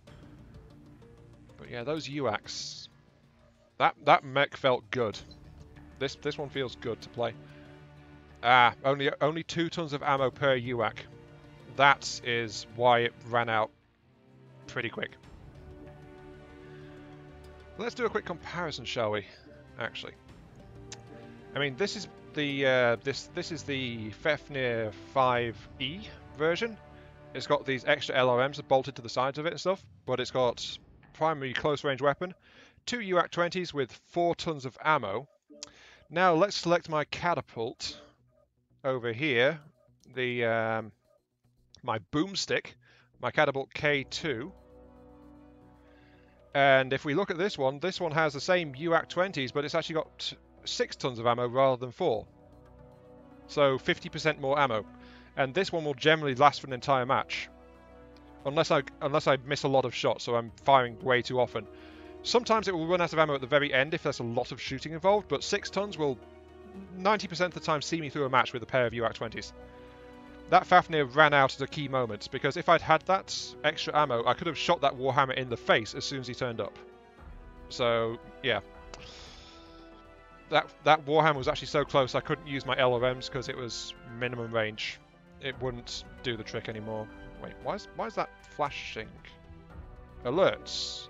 But yeah, those UACs, that mech felt good. This one feels good to play. Ah, only 2 tons of ammo per UAC. That is why it ran out pretty quick. Let's do a quick comparison, shall we? Actually, I mean, this is the this is the FAFNIR 5E version. It's got these extra LRMs bolted to the sides of it and stuff, but it's got primary close range weapon, 2 UAC-20s with 4 tons of ammo. Now let's select my catapult over here, the my boomstick, my catapult K2. And if we look at this one has the same UAC-20s, but it's actually got 6 tons of ammo rather than 4. So 50% more ammo. And this one will generally last for an entire match. Unless I miss a lot of shots, so I'm firing way too often. Sometimes it will run out of ammo at the very end if there's a lot of shooting involved, but 6 tons will 90% of the time see me through a match with a pair of UAC-20s. That FAFNIR ran out at a key moment, because if I'd had that extra ammo, I could have shot that Warhammer in the face as soon as he turned up. So, yeah. That Warhammer was actually so close I couldn't use my LRMs because it was minimum range. It wouldn't do the trick anymore. Wait, why is that flashing? Alerts.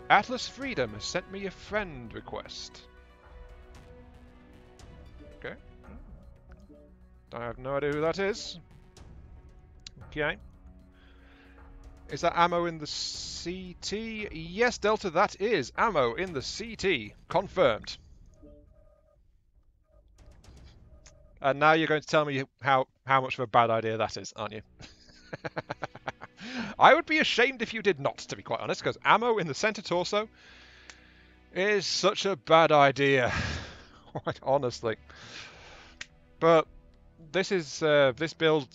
Atlas Freedom has sent me a friend request. Okay. I have no idea who that is. Okay. Is that ammo in the CT? Yes, Delta, that is ammo in the CT. Confirmed. And now you're going to tell me how much of a bad idea that is, aren't you? I would be ashamed if you did not, to be quite honest, because ammo in the center torso is such a bad idea. Quite honestly. But this is this build.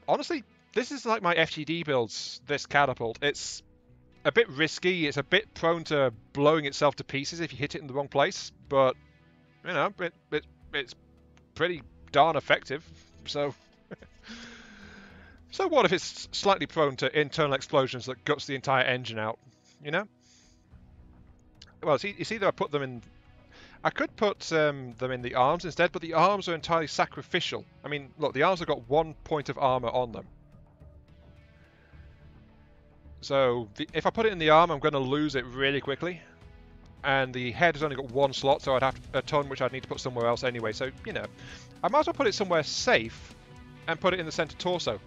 Honestly, this is like my FGD builds. This catapult. It's a bit risky. It's a bit prone to blowing itself to pieces if you hit it in the wrong place. But you know, it's pretty darn effective. So, so what if it's slightly prone to internal explosions that guts the entire engine out? You know. Well, it's either I put them in. I could put them in the arms instead, but the arms are entirely sacrificial. I mean, look, the arms have got 1 point of armor on them. So if I put it in the arm, I'm going to lose it really quickly. And the head has only got 1 slot, so I'd have a ton, which I'd need to put somewhere else anyway. So, you know, I might as well put it somewhere safe and put it in the center torso.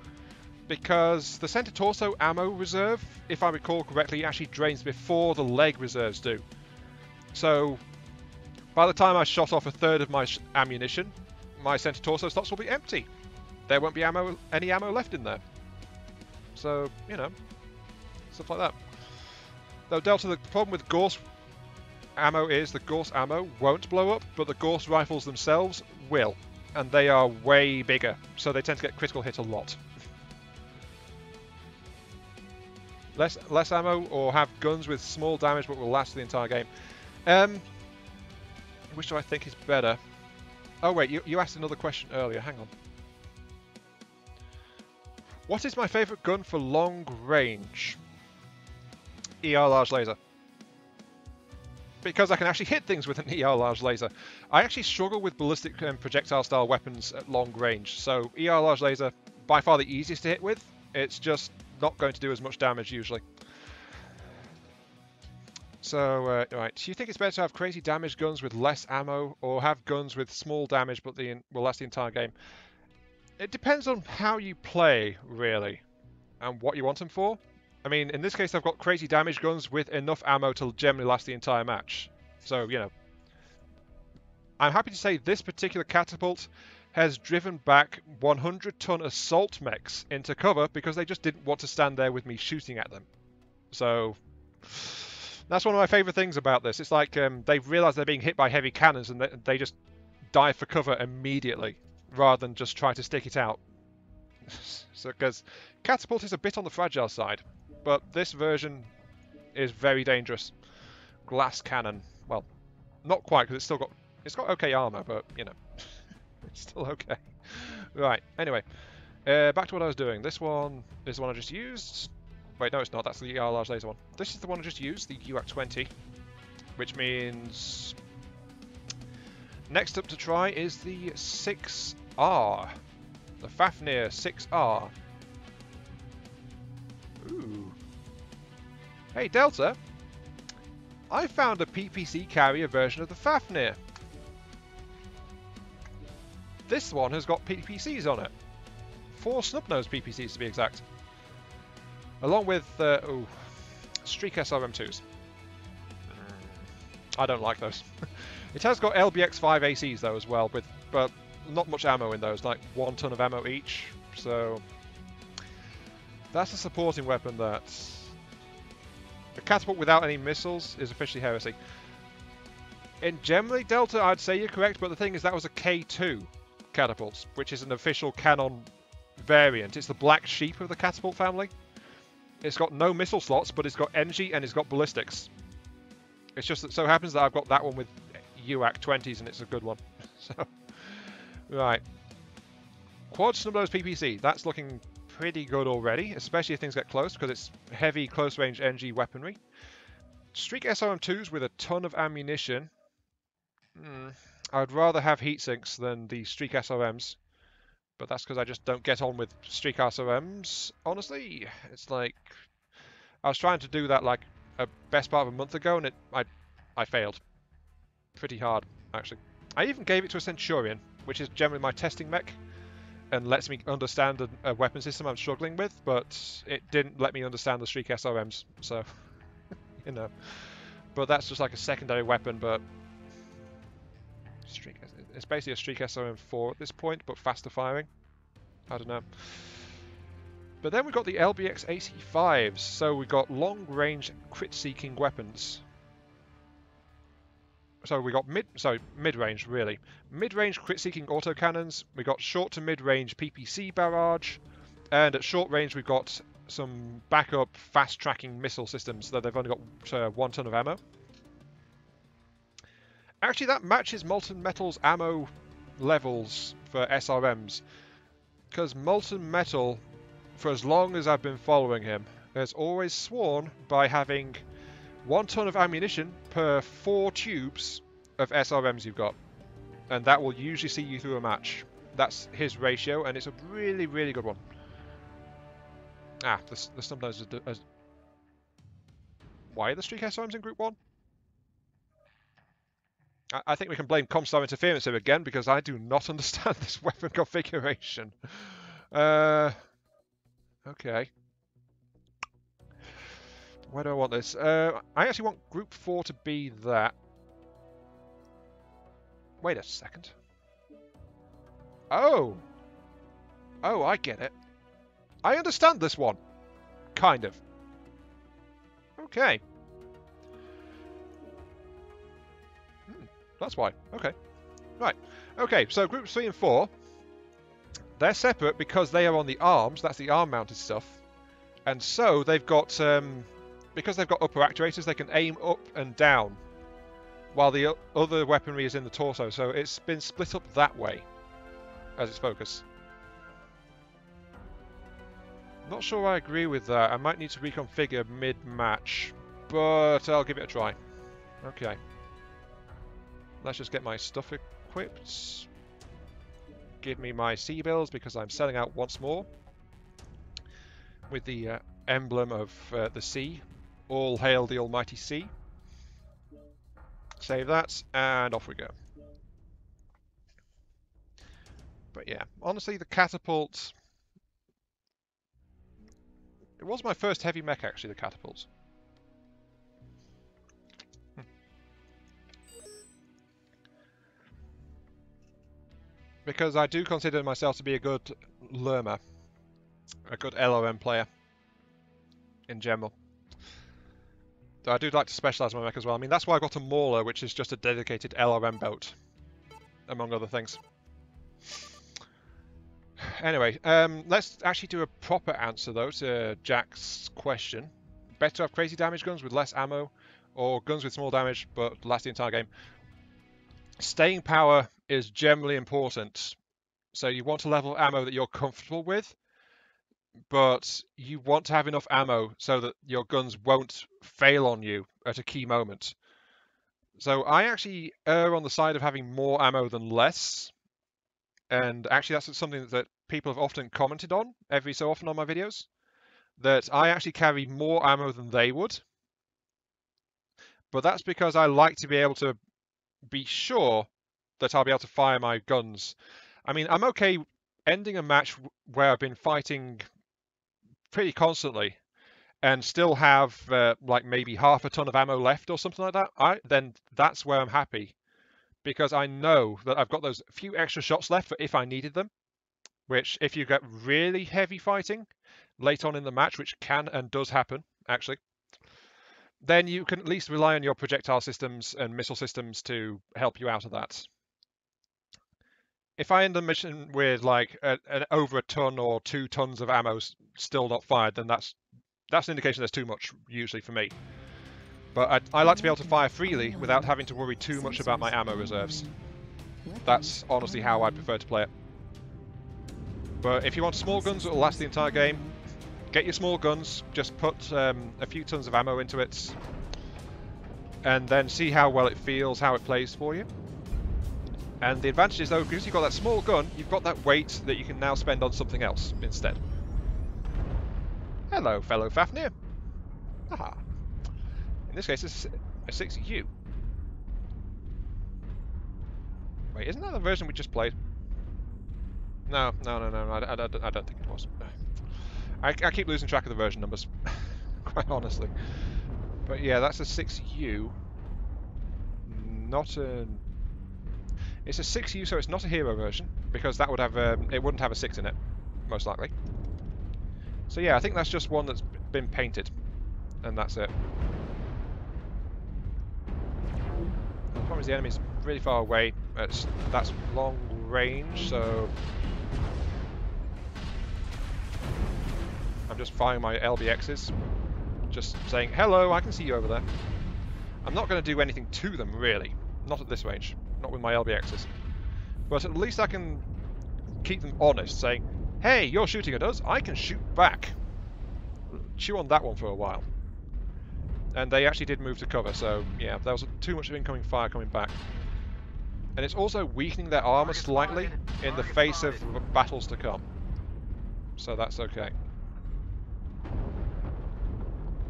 Because the center torso ammo reserve, if I recall correctly, actually drains before the leg reserves do. So by the time I shot off a third of my ammunition, my center torso slots will be empty. There won't be any ammo left in there. So, you know, stuff like that. Though, Delta, the problem with Gauss ammo is the Gauss ammo won't blow up, but the Gauss rifles themselves will. And they are way bigger, so they tend to get critical hit a lot. Less ammo, or have guns with small damage but will last the entire game. Which do I think is better? Oh wait, you asked another question earlier, hang on. What is my favourite gun for long range? ER large laser. Because I can actually hit things with an ER large laser. I actually struggle with ballistic projectile style weapons at long range, so ER large laser, by far the easiest to hit with. It's just not going to do as much damage usually. So, right, do you think it's better to have crazy damage guns with less ammo, or have guns with small damage but will last the entire game? It depends on how you play, really, and what you want them for. I mean, in this case, I've got crazy damage guns with enough ammo to generally last the entire match. So, you know, I'm happy to say this particular catapult has driven back 100-ton assault mechs into cover because they just didn't want to stand there with me shooting at them. So that's one of my favourite things about this. It's like they've realised they're being hit by heavy cannons and they just dive for cover immediately rather than just try to stick it out. So, because catapult is a bit on the fragile side, but this version is very dangerous. Glass cannon. Well, not quite, because it's got okay armour, but you know, it's still okay. Right. Anyway, back to what I was doing. This one is the one I just used. Wait, no, it's not. That's the ER large laser one. This is the one I just used, the UAC-20, which means next up to try is the 6R, the FAFNIR 6R. Ooh. Hey, Delta. I found a PPC carrier version of the Fafnir. This one has got PPCs on it. 4 snub-nosed PPCs to be exact. Along with Streak SRM2s. I don't like those. It has got LBX5 ACs though as well, but not much ammo in those, like 1 ton of ammo each. So that's a supporting weapon. That a catapult without any missiles is officially heresy. In generally, Delta, I'd say you're correct, but the thing is that was a K2 catapult, which is an official canon variant. It's the black sheep of the catapult family. It's got no missile slots, but it's got energy and it's got ballistics. It's just that so happens that I've got that one with UAC 20s and it's a good one. So, right. Quad snub-nosed PPC. That's looking pretty good already, especially if things get close, because it's heavy close-range NG weaponry. Streak SRM2s with a ton of ammunition. I'd rather have heat sinks than the Streak SRMs, but that's because I just don't get on with Streak SRMs, honestly. It's like, I was trying to do that like a best part of a month ago, and I failed. Pretty hard, actually. I even gave it to a Centurion, which is generally my testing mech, and lets me understand a weapon system I'm struggling with, but it didn't let me understand the Streak SRMs, so, you know. But that's just like a secondary weapon, but it's basically a Streak SRM4 at this point, but faster firing. I don't know. But then we've got the LBX AC5s, so we've got long-range crit-seeking weapons. So we got mid-range really. Mid-range crit-seeking autocannons. We got short to mid-range PPC barrage, and at short range we've got some backup fast-tracking missile systems that they've only got 1 ton of ammo. Actually, that matches Molten Metal's ammo levels for SRMs, because Molten Metal, for as long as I've been following him, has always sworn by having 1 ton of ammunition per 4 tubes of SRMs you've got. And that will usually see you through a match. That's his ratio, and it's a really, really good one. Ah, the snub-nose is... Why are the Streak SRMs in Group 1? I think we can blame Comstar interference here again, because I do not understand this weapon configuration. Okay. Where do I want this? I actually want Group 4 to be that. Wait a second. Oh! Oh, I get it. I understand this one. Kind of. Okay. That's why. Okay. Right. Okay, so Groups 3 and 4, they're separate because they are on the arms. That's the arm-mounted stuff. And so they've got... because they've got upper actuators, they can aim up and down, while the other weaponry is in the torso. So it's been split up that way as its focus. Not sure I agree with that. I might need to reconfigure mid-match, but I'll give it a try. Okay. Let's just get my stuff equipped. Give me my sea bills because I'm selling out once more with the emblem of the sea. All hail the almighty sea. Save that, and off we go. But yeah, honestly, the catapult... It was my first heavy mech, actually, the catapult. Because I do consider myself to be a good lermer. A good LRM player. In general. Though I do like to specialise my mech as well. I mean, that's why I got a Mauler, which is just a dedicated LRM boat. Among other things. Anyway, let's actually do a proper answer, though, to Jack's question. Better to have crazy damage guns with less ammo, or guns with small damage but last the entire game? Staying power is generally important. So you want a level of ammo that you're comfortable with, but you want to have enough ammo so that your guns won't fail on you at a key moment. So I actually err on the side of having more ammo than less. And actually that's something that people have often commented on every so often on my videos. That I actually carry more ammo than they would. but that's because I like to be able to be sure that I'll be able to fire my guns. I mean, I'm okay ending a match where I've been fighting pretty constantly and still have like maybe half a ton of ammo left or something like that. Then that's where I'm happy, because I know that I've got those few extra shots left for if I needed them, which if you get really heavy fighting late on in the match, which can and does happen actually, then you can at least rely on your projectile systems and missile systems to help you out of that. If I end the mission with like over a ton or 2 tons of ammo still not fired, then that's an indication there's too much usually for me. But I like to be able to fire freely without having to worry too much about my ammo reserves. That's honestly how I prefer to play it. But if you want small guns that will last the entire game, get your small guns, just put a few tons of ammo into it, and then see how well it feels, how it plays for you. And the advantage is, though, because you've got that small gun, you've got that weight that you can now spend on something else instead. Hello, fellow Fafnir. Aha. In this case, it's a 6U. Wait, isn't that the version we just played? No, I don't think it was. I keep losing track of the version numbers, quite honestly. But yeah, that's a 6U. Not a... It's a 6U, so it's not a hero version, because that would have it wouldn't have a 6 in it, most likely. So yeah, I think that's just one that's been painted, and that's it. The problem is the enemy's really far away. That's long range, so I'm just firing my LBXs, just saying, hello, I can see you over there. I'm not going to do anything to them, really. Not at this range. Not with my LBXs. But at least I can keep them honest, saying, hey, you're shooting at us, I can shoot back. Chew on that one for a while. And they actually did move to cover, so yeah, there was too much incoming fire coming back. And it's also weakening their armor slightly in the face of battles to come. So that's okay.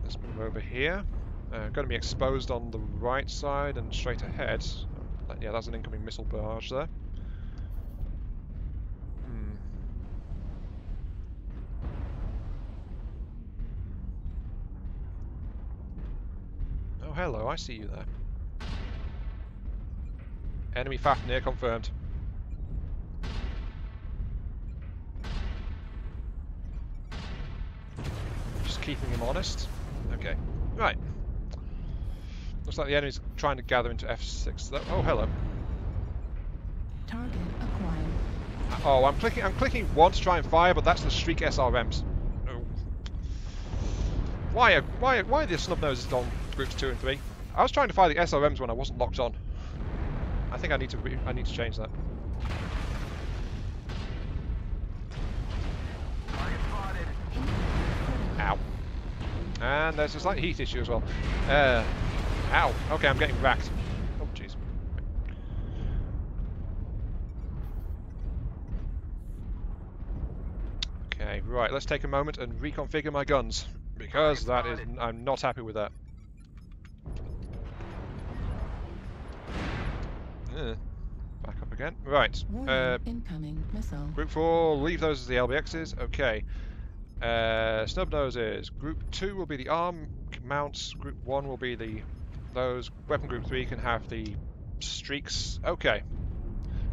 Let's move over here. Going to be exposed on the right side and straight ahead. Yeah, that's an incoming missile barrage there. Oh, hello, I see you there. Enemy Fafnir confirmed. Just keeping him honest. Okay, right. Looks like the enemy's trying to gather into F6. Oh, hello. Target acquired. Oh, I'm clicking one to try and fire, but that's the Streak SRMs. Oh. Why are the snub noses on groups 2 and 3? I was trying to fire the SRMs when I wasn't locked on. I think I need to change that. Ow. And there's a slight heat issue as well. Ow. Okay, I'm getting racked. Oh, jeez. Okay, right. Let's take a moment and reconfigure my guns, because that is I'm not happy with that. Back up again. Right. Incoming missile. Group 4, leave those as the LBXs. Okay. Snub noses. Group 2 will be the arm mounts. Group 1 will be those. Weapon Group 3 can have the streaks. Okay.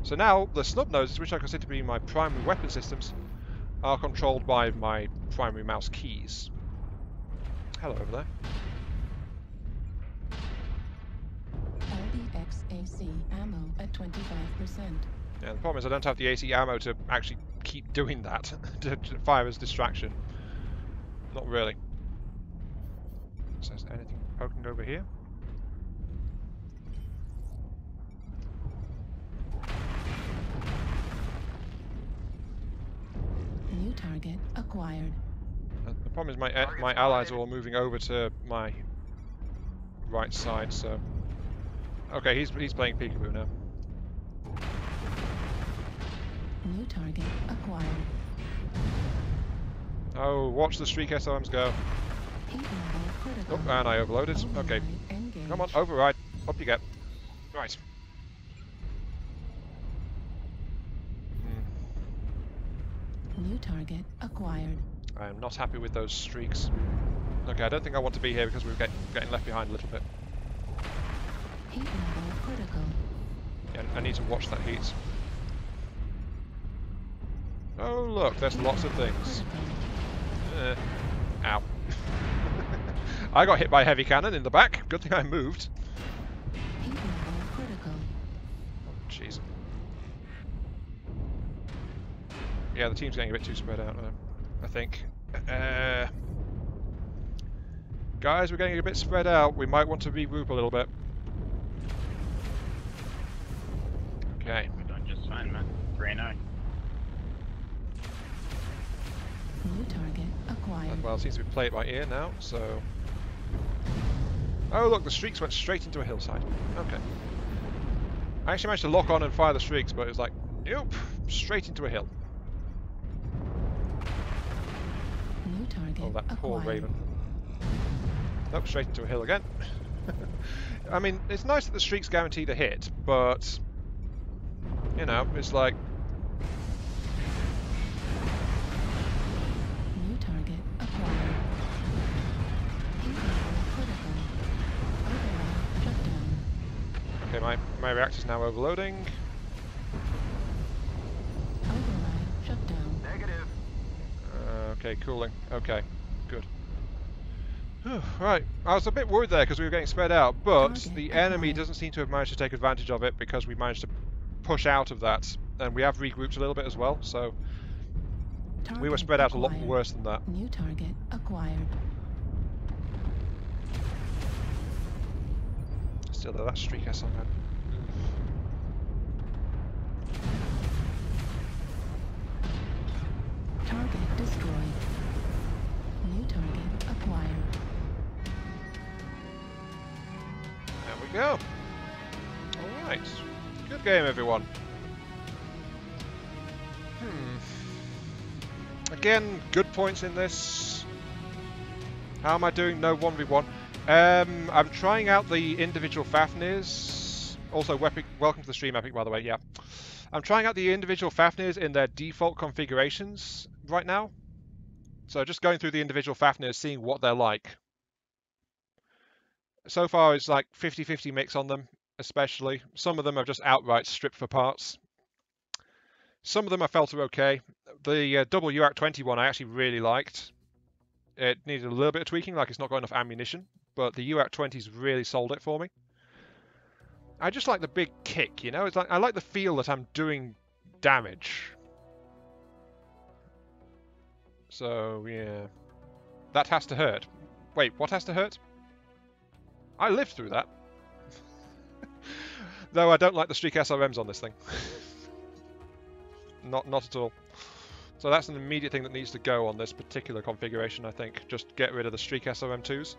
So now the snub noses, which I consider to be my primary weapon systems, are controlled by my primary mouse keys. Hello over there. LBX-AC ammo at 25%. Yeah, the problem is I don't have the AC ammo to actually keep doing that, to fire as distraction. Not really. So is there anything poking over here? New target acquired. The problem is my allies are all moving over to my right side, so... Okay, he's playing peekaboo now. New target acquired. Oh, watch the Streak SRMs go. Heat level critical. Oh, and I overloaded. Okay. Engaged. Come on, override. Up you get. Right. New target acquired. I am not happy with those streaks. Okay, I don't think I want to be here because we're getting left behind a little bit. Heat level critical. Yeah, I need to watch that heat. Oh look, there's lots of things. Ow. I got hit by a heavy cannon in the back. Good thing I moved. Heat level critical. Oh, jeez. Yeah, the team's getting a bit too spread out, I think. Guys, we're getting a bit spread out. We might want to regroup a little bit. Okay. We're doing just fine, man. 3-9. New target acquired. Well, it seems to be play it by ear now, so... Oh look, the streaks went straight into a hillside. Okay. I actually managed to lock on and fire the streaks, but it was like, nope, straight into a hill. New target Oh, that poor acquired. raven. Nope, straight into a hill again. I mean, it's nice that the streak's guaranteed a hit, but... You know, it's like... New target acquired. Heat level critical. Override shut down. Okay, my reactor's now overloading. Override shut down. Negative. Okay, cooling. Okay, good. Right, I was a bit worried there because we were getting spread out, but Target the enemy acquired. doesn't seem to have managed to take advantage of it because we managed to push out of that, and we have regrouped a little bit as well, so we were Target spread out a lot acquired. worse than that. New target acquired. Still though, that streak SR man. Target destroyed. New target acquired. There we go. Alright. Good game, everyone. Again, good points in this. How am I doing? No 1v1. I'm trying out the individual FAFNIRs. Also, welcome to the stream, Epic, by the way, yeah. I'm trying out the individual FAFNIRs in their default configurations right now. So just going through the individual FAFNIRs, seeing what they're like. So far, it's like 50-50 mix on them, especially. Some of them are just outright stripped for parts. Some of them I felt are okay. The double UAC 20 one I actually really liked. It needed a little bit of tweaking, like it's not got enough ammunition, but the UAC 20's really sold it for me. I just like the big kick, you know? It's like I like the feel that I'm doing damage. So, yeah. That has to hurt. Wait, what has to hurt? I lived through that. Though I don't like the streak SRMs on this thing. Not at all. So that's an immediate thing that needs to go on this particular configuration, I think. Just get rid of the streak SRM2s.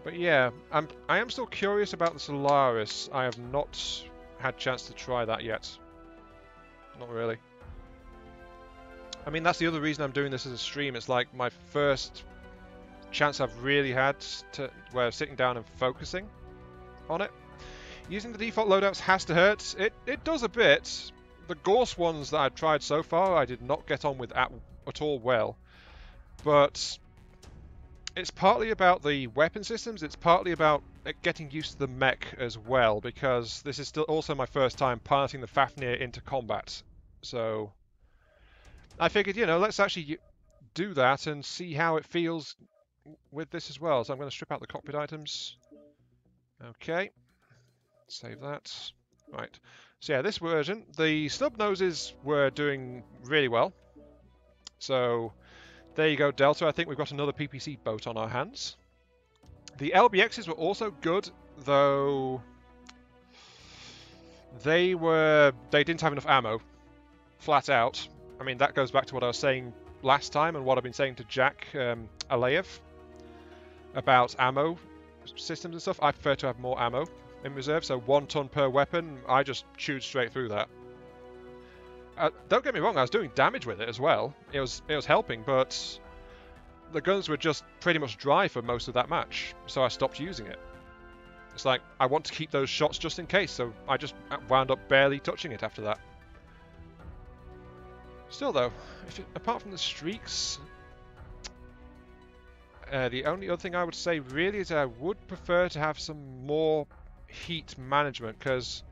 But yeah, I am still curious about the Solaris. I have not had a chance to try that yet. Not really. I mean, that's the other reason I'm doing this as a stream. It's like my first chance I've really had to where sitting down and focusing on it. Using the default loadouts has to hurt. It does a bit. The Gorse ones that I've tried so far, I did not get on with at all well. But it's partly about the weapon systems. It's partly about getting used to the mech as well, because this is still also my first time piloting the FAFNIR into combat. So I figured, you know, let's actually do that and see how it feels with this as well. So I'm going to strip out the cockpit items. Okay. Save that. Right. So yeah, this version, the snub noses were doing really well. So there you go, Delta. I think we've got another PPC boat on our hands. The LBXs were also good, though they didn't have enough ammo, flat out. I mean, that goes back to what I was saying last time and what I've been saying to Jack Aleyev about ammo systems and stuff. I prefer to have more ammo in reserve, so 1 ton per weapon. I just chewed straight through that. Don't get me wrong, I was doing damage with it as well. It was helping, but the guns were just pretty much dry for most of that match, so I stopped using it. It's like, I want to keep those shots just in case, so I just wound up barely touching it after that. Still though, apart from the streaks, the only other thing I would say really is I would prefer to have some more heat management, because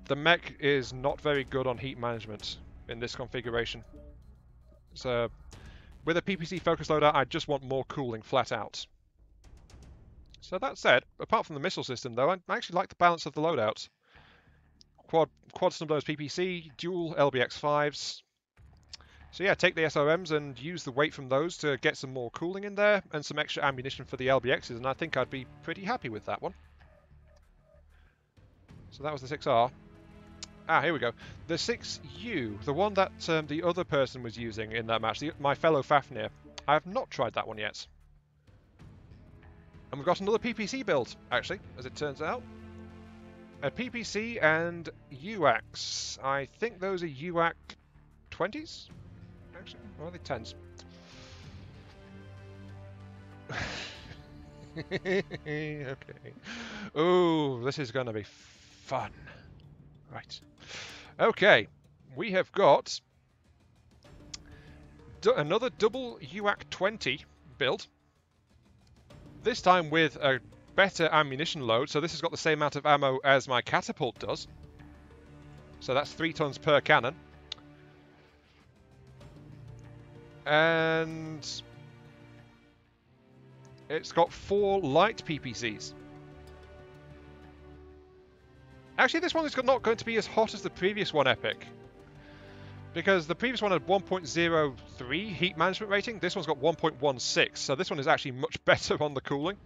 the mech is not very good on heat management in this configuration. So with a PPC focus loadout, I just want more cooling flat out. So that said, apart from the missile system though, I actually like the balance of the loadouts. Quad snub-nose PPC, dual LBX5s. So yeah, take the SRMs and use the weight from those to get some more cooling in there and some extra ammunition for the LBXs, and I think I'd be pretty happy with that one. So that was the 6R. Ah, here we go. The 6U, the one that the other person was using in that match, my fellow Fafnir. I have not tried that one yet. And we've got another PPC build, actually, as it turns out. A PPC and UACs. I think those are UAC 20s? Actually, or are they 10s? Okay. Oh, this is going to be fun. Right. Okay. We have got another double UAC 20 build. This time with a better ammunition load. So this has got the same amount of ammo as my catapult does. So that's 3 tons per cannon. And it's got 4 light PPCs. Actually, this one is not going to be as hot as the previous one, Epic. Because the previous one had 1.03 heat management rating. This one's got 1.16. So this one is actually much better on the cooling.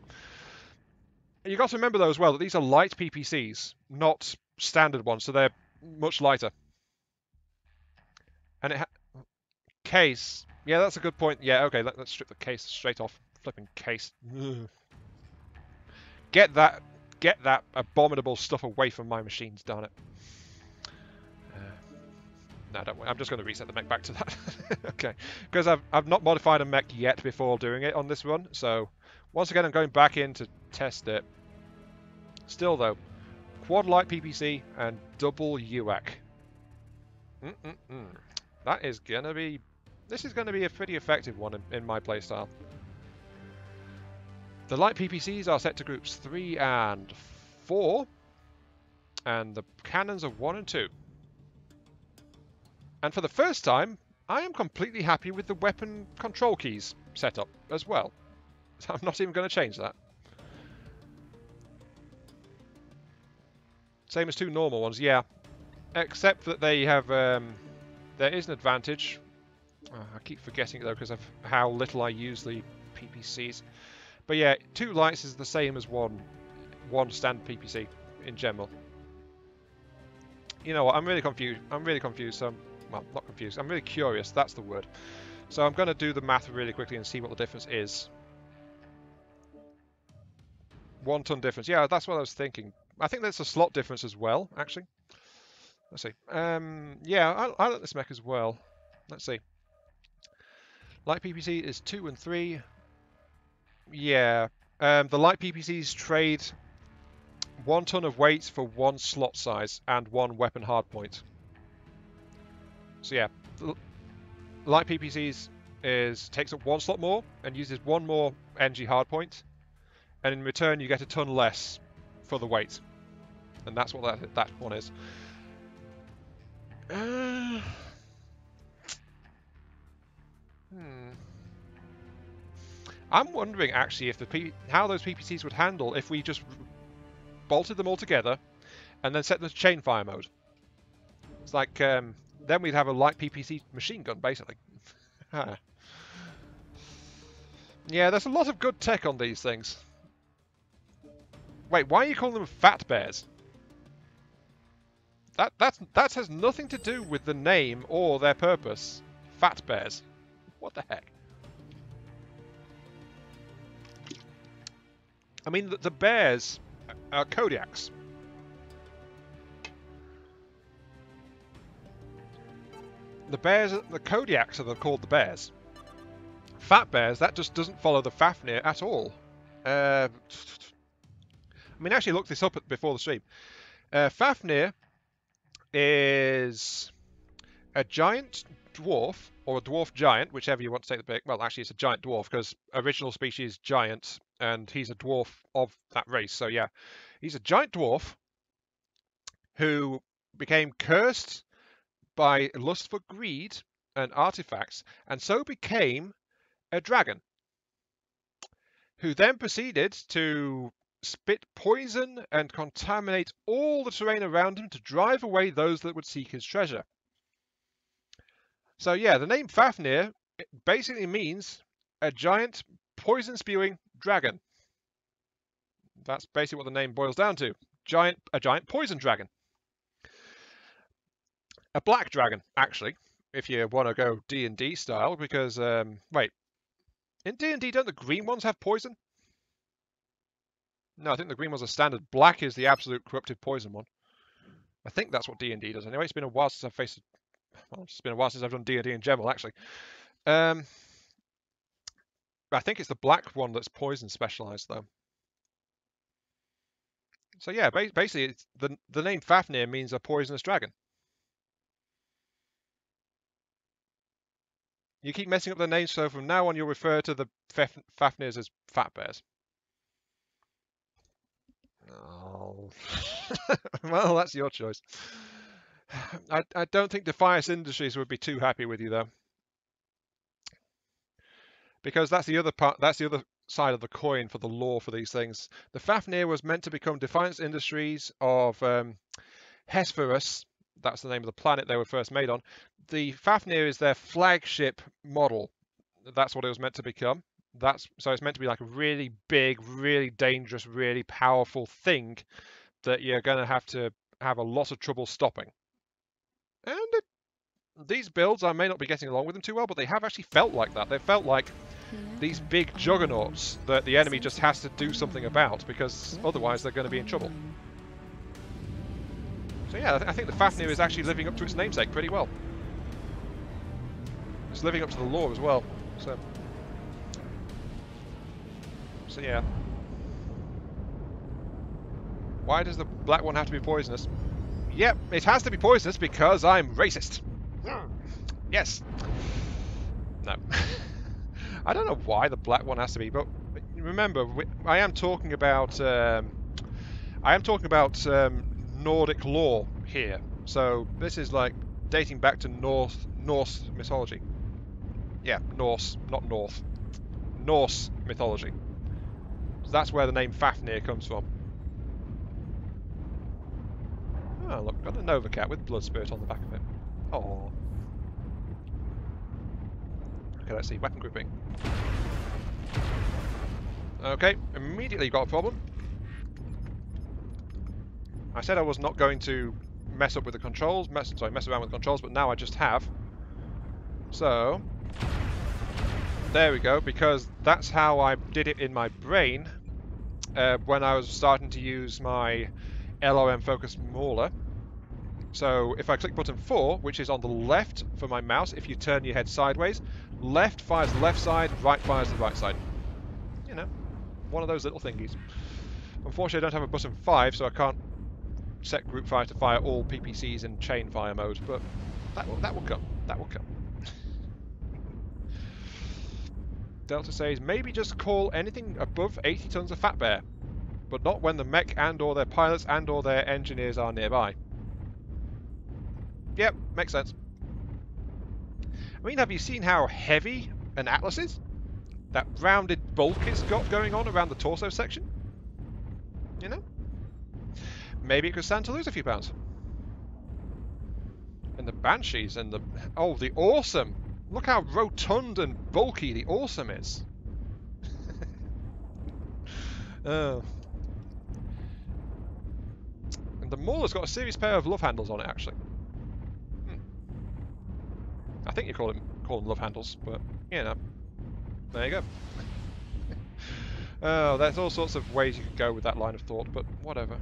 And you've got to remember though as well that these are light PPCs, not standard ones. So they're much lighter. And it case. Yeah, that's a good point. Yeah, okay, let's strip the case straight off. Flipping case. Ugh. Get that abominable stuff away from my machines, darn it. No, don't worry. I'm just going to reset the mech back to that. Okay, because I've not modified a mech yet before doing it on this run. So once again, I'm going back in to test it. Still though, quad light PPC and double UAC. That is going to be... This is going to be a pretty effective one in my playstyle. The light PPCs are set to groups 3 and 4. And the cannons are 1 and 2. And for the first time, I am completely happy with the weapon control keys setup as well. So I'm not even going to change that. Same as 2 normal ones, yeah. Except that they have... there is an advantage. I keep forgetting it though because of how little I use the PPCs. But yeah, 2 lights is the same as one standard PPC in general. You know what? I'm really confused. So, well, not confused. I'm really curious. That's the word. So I'm going to do the math really quickly and see what the difference is. 1 ton difference. Yeah, that's what I was thinking. I think that's a slot difference as well, actually. Let's see. Yeah, I like this mech as well. Let's see. Light PPC is 2 and 3. Yeah. The light PPCs trade 1 ton of weight for 1 slot size and 1 weapon hardpoint. So yeah, light PPCs takes up 1 slot more and uses 1 more NG hardpoint, and in return you get a ton less for the weight, and that's what that one is. I'm wondering actually if how those PPCs would handle if we just bolted them all together and then set them to chain fire mode. It's like then we'd have a light PPC machine gun basically. Yeah, there's a lot of good tech on these things. Wait, why are you calling them fat bears? That has nothing to do with the name or their purpose. Fat bears. What the heck? I mean, the bears are Kodiaks. The Kodiaks are called the bears. Fat bears, that just doesn't follow the Fafnir at all. I mean, I actually looked this up before the stream. Fafnir is a giant dwarf, or a dwarf giant, whichever you want to take the pick. Well, actually, it's a giant dwarf, because original species giant, and he's a dwarf of that race. So yeah, he's a giant dwarf who became cursed by lust for greed and artifacts, and so became a dragon, who then proceeded to spit poison and contaminate all the terrain around him to drive away those that would seek his treasure. So yeah, the name Fafnir basically means a giant poison-spewing dragon. That's basically what the name boils down to. A giant poison dragon. A black dragon, actually, if you want to go D&D style, because, wait, in D&D don't the green ones have poison? No, I think the green ones are standard. Black is the absolute corruptive poison one. I think that's what D&D does. Anyway, it's been a while since I've faced... Well, it's been a while since I've done D&D in general, actually. I think it's the black one that's poison specialized, though. So yeah, basically, it's the name Fafnir means a poisonous dragon. You keep messing up the names, so from now on you'll refer to the Fafnirs as fat bears. Oh. Well, that's your choice. I don't think Defiance Industries would be too happy with you, though. Because that's the other part, that's the other side of the coin for the lore for these things. The Fafnir was meant to become Defiance Industries of Hesperus. That's the name of the planet they were first made on. The Fafnir is their flagship model. That's what it was meant to become. So it's meant to be like a really big, really dangerous, really powerful thing that you're going to have a lot of trouble stopping. And these builds, I may not be getting along with them too well, but they have actually felt like that. They felt like these big juggernauts that the enemy just has to do something about, because otherwise they're going to be in trouble. So yeah, I think the Fafnir is actually living up to its namesake pretty well. It's living up to the lore as well. So yeah. Why does the black one have to be poisonous? Yep, it has to be poisonous because I'm racist. Yes. No. I don't know why the black one has to be, but remember, I am talking about Nordic lore here. So this is like dating back to Norse mythology. Yeah, Norse, not North. Norse mythology. So that's where the name Fafnir comes from. Oh, look, got a Nova Cat with blood spirit on the back of it. Oh. Okay, let's see, weapon grouping. Okay, immediately got a problem. I said I was not going to mess up with the controls, mess around with the controls, but now I just have. So, there we go, because that's how I did it in my brain when I was starting to use my LRM focus mauler. So if I click button 4, which is on the left for my mouse, if you turn your head sideways, left fires the left side, right fires the right side. You know, one of those little thingies. Unfortunately, I don't have a button 5, so I can't set group fire to fire all PPCs in chain fire mode, but that will come. That will come. Delta says, maybe just call anything above 80 tons a fat bear, but not when the mech and or their pilots and or their engineers are nearby. Yep, makes sense. I mean, have you seen how heavy an Atlas is? That rounded bulk it's got going on around the torso section? You know? Maybe it could stand to lose a few pounds. And the Banshees and the... Oh, the Awesome! Look how rotund and bulky the Awesome is. Oh. And the Mauler's got a serious pair of love handles on it, actually. I think you call them love handles, but, you know. There you go. Oh, there's all sorts of ways you could go with that line of thought, but whatever.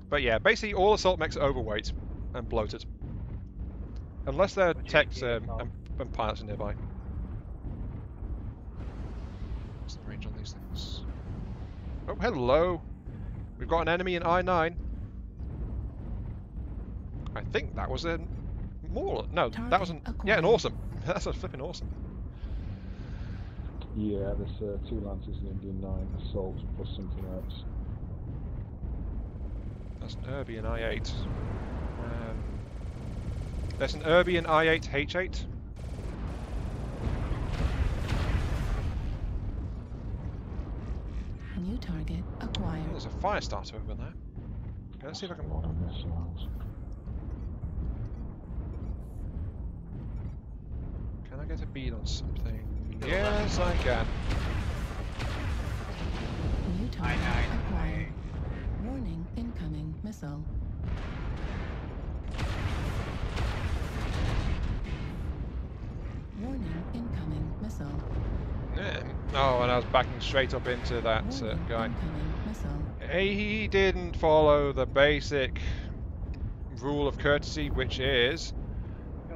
But yeah, basically all assault mechs are overweight and bloated. Unless they're techs and pilots are nearby. What's the range on these things? Oh, hello! We've got an enemy in I-9. I think that was a more. No, that was an yeah, an awesome. That's a flipping awesome. Yeah, there's 2 Lancers and Indian 9 assault plus something else. That's an Irby in I-8. There's an Irby in I-8 H8. New target acquired. Oh, there's a fire starter over there. Okay, let's see if I can. A lot of missiles. Can I get a bead on something? Yes, I can. New target acquired. Warning, incoming missile. Warning, incoming missile. Yeah. Oh, and I was backing straight up into that Warning, guy. incoming missile. He didn't follow the basic rule of courtesy, which is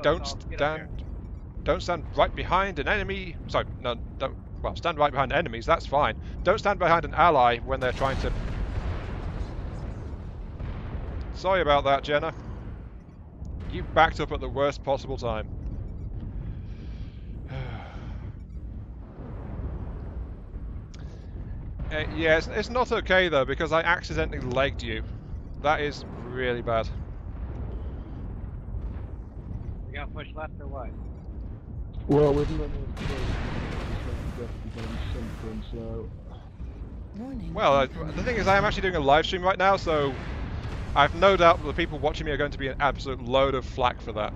don't stand right behind an enemy. Sorry, no, don't. Well, stand right behind enemies. That's fine. Don't stand behind an ally when they're trying to. Sorry about that, Jenna. You backed up at the worst possible time. Yeah, it's not okay though, because I accidentally legged you. That is really bad. We got push left or what? Well, we've run out of definitely going to be something, so... Warning, Well, incoming the thing is, I am actually doing a live stream right now, so I've no doubt that the people watching me are going to be an absolute load of flack for that.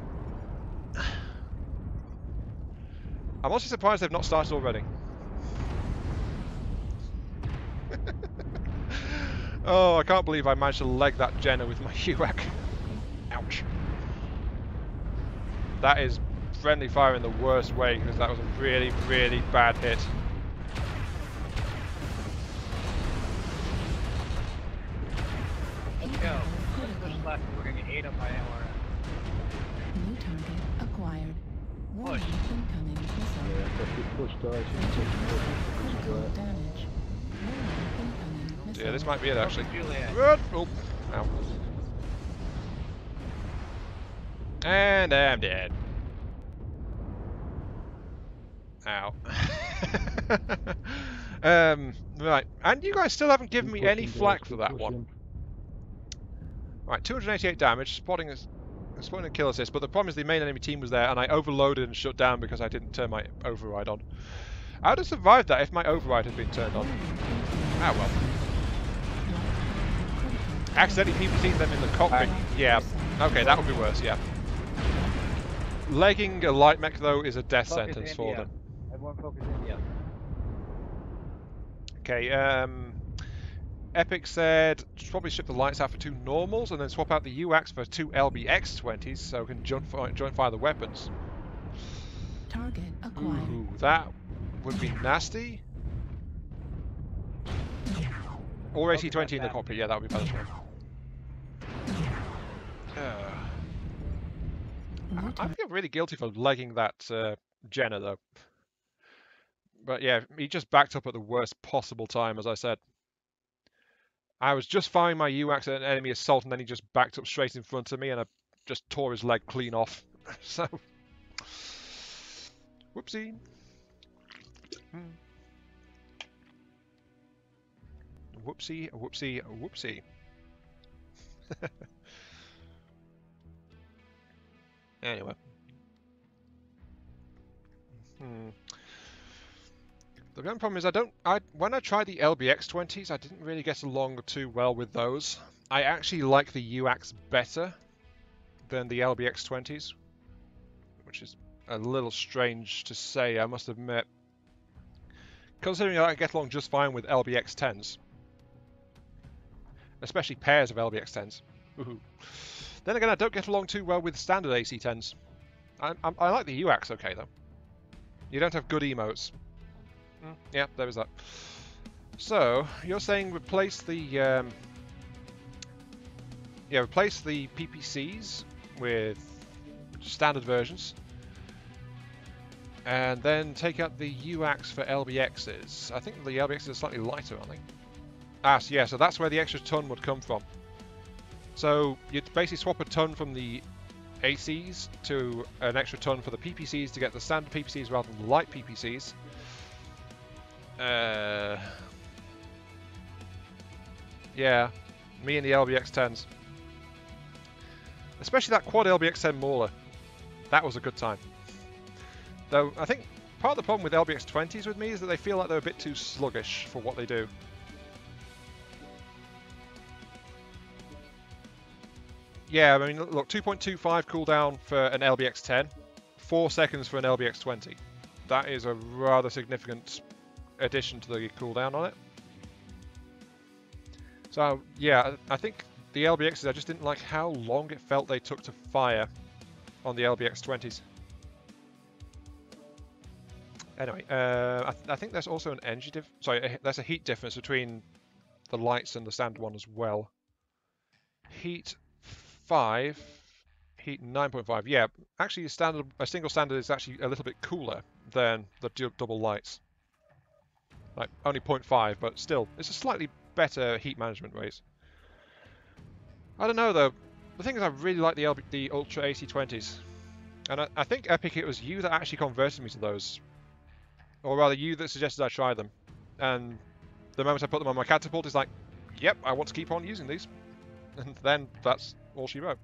I'm also surprised they've not started already. Oh, I can't believe I managed to leg that Jenna with my UAC. Ouch. That is friendly fire in the worst way, because that was a really, really bad hit. Let's go. Push left. We're gonna get ate up by LRS. New target acquired. Warning, incoming missile. Yeah, if we push dice, Critical damage. Warning, incoming missile. Yeah, this might be it actually. Juliet. Good. Oh, ow. And I'm dead. Ow. Right, and you guys still haven't given me any flack for that one. Right, 288 damage, spotting a kill assist, but the problem is the main enemy team was there, and I overloaded and shut down because I didn't turn my override on. I would have survived that if my override had been turned on. Ah well. Accidentally PPC'd them in the cockpit. Yeah. Okay, that would be worse, yeah. Legging a light mech, though, is a death sentence for them. Everyone focus India. Okay, Epic said probably ship the lights out for 2 normals and then swap out the UAX for 2 LBX-20s so we can joint fire the weapons. Target acquired. Ooh, that would be nasty. Or AC-20 in the cockpit, yeah, that would be better as well. I feel really guilty for legging that Jenna, though. But yeah, he just backed up at the worst possible time, as I said. I was just firing my UAX at an enemy assault, and then he just backed up straight in front of me, and I just tore his leg clean off. So, whoopsie. Whoopsie, whoopsie, whoopsie. Anyway. The only problem is when I tried the LBX-20s, I didn't really get along too well with those. I actually like the UAX better than the LBX-20s, which is a little strange to say, I must admit. Considering I get along just fine with LBX-10s. Especially pairs of LBX-10s. Then again, I don't get along too well with standard AC-10s. I like the UAX okay, though. You don't have good emotes. Yeah, there is that. So, you're saying replace the PPCs with standard versions. And then take out the UAX for LBXs. I think the LBXs are slightly lighter, aren't they? Ah, so yeah, so that's where the extra ton would come from. So you'd basically swap a ton from the ACs to an extra ton for the PPCs to get the standard PPCs rather than the light PPCs. Yeah, me and the LBX-10s. Especially that quad LBX-10 Mauler. That was a good time. Though, I think part of the problem with LBX-20s with me is that they feel like they're a bit too sluggish for what they do. Yeah, I mean, look, 2.25 cooldown for an LBX-10, 4 seconds for an LBX-20. That is a rather significant addition to the cooldown on it. So, yeah, I think the LBXs, I just didn't like how long it felt they took to fire on the LBX-20s. Anyway, I think there's also an energy there's a heat difference between the lights and the standard one as well. Heat 5, heat 9.5. Yeah, actually, a single standard is actually a little bit cooler than the double lights. Like only 0.5, but still, it's a slightly better heat management rate. I don't know though. The thing is, I really like the Ultra AC20s, and I think Epic, it was you that actually converted me to those. Or rather, you that suggested I try them. And the moment I put them on my catapult, it's like, yep, I want to keep on using these. And then that's all she wrote.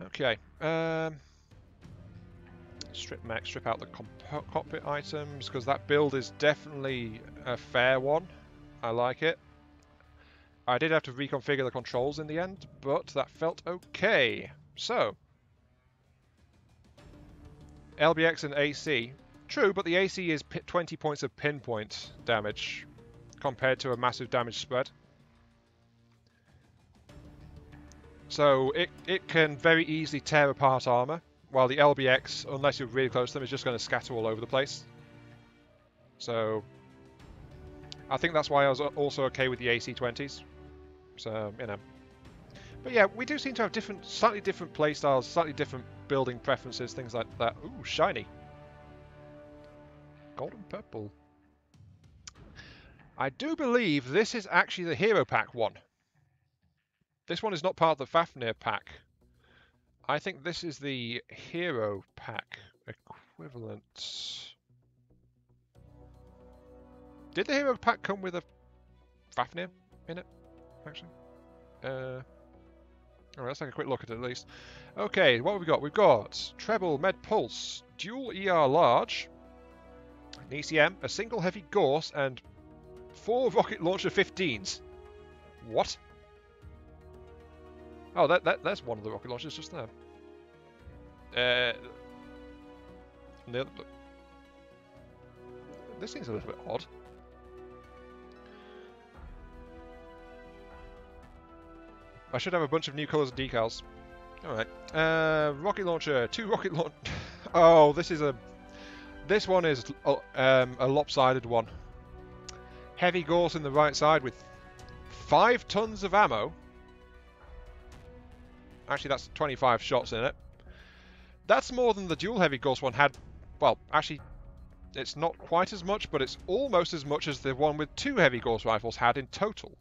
Okay. Strip mech, strip out the cockpit items, because that build is definitely a fair one. I like it. I did have to reconfigure the controls in the end, but that felt okay. So, LBX and AC. True, but the AC is 20 points of pinpoint damage compared to a massive damage spread. So it can very easily tear apart armor, while the LBX, unless you're really close to them, is just going to scatter all over the place. So I think that's why I was also okay with the AC20s. So, you know. But yeah, we do seem to have slightly different playstyles, slightly different building preferences, things like that. Ooh, shiny. Golden purple. I do believe this is actually the Hero Pack one. This one is not part of the Fafnir pack. I think this is the Hero Pack equivalent. Did the Hero Pack come with a Fafnir in it, actually? Alright, let's take a quick look at it at least. Okay, what have we got? We've got Treble Med Pulse, Dual ER Large, an ECM, a single heavy Gorse, and 4 rocket launcher 15s. What? Oh, that's one of the rocket launchers just there. This seems a little bit odd. I should have a bunch of new colours and decals. Alright. Rocket launcher, 2 rocket launch. Oh, this one is a lopsided one. Heavy Gorse in the right side with 5 tons of ammo. Actually, that's 25 shots in it. That's more than the dual heavy Gorse one had. Well, actually, it's not quite as much, but it's almost as much as the one with 2 heavy Gorse rifles had in total.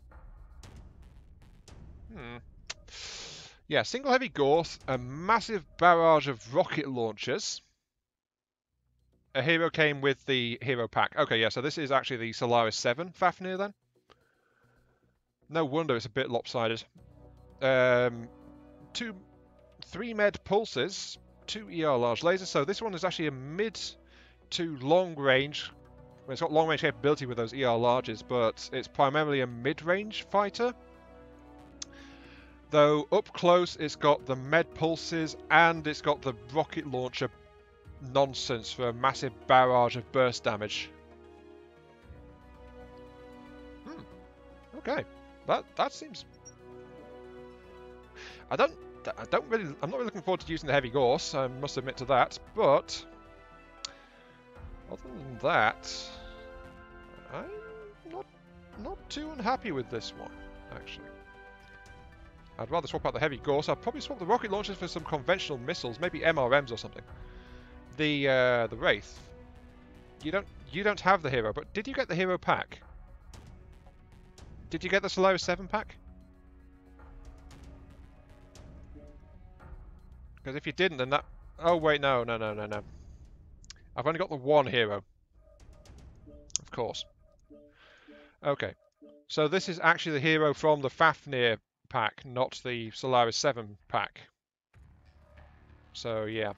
Yeah, single heavy Gorse, a massive barrage of rocket launchers. A hero came with the Hero Pack. Okay, yeah, so this is actually the Solaris 7 Fafnir then. No wonder it's a bit lopsided. 3 med pulses, 2 ER large lasers. So this one is actually a mid to long range. Well, it's got long range capability with those ER larges, but it's primarily a mid-range fighter. Though up close, it's got the med pulses and it's got the rocket launcher nonsense for a massive barrage of burst damage. Okay, that seems. I'm not really looking forward to using the heavy Gorse. I must admit to that. But other than that, I'm not too unhappy with this one, actually. I'd rather swap out the heavy Gorse. I'd probably swap the rocket launchers for some conventional missiles, maybe MRMs or something. the Wraith, you don't have the hero. But did you get the hero pack? Did you get the Solaris 7 pack? Because if you didn't, then that... Oh, wait, no. I've only got the one hero. Of course. Okay. So this is actually the hero from the FAFNIR pack, not the Solaris 7 pack. So, yeah.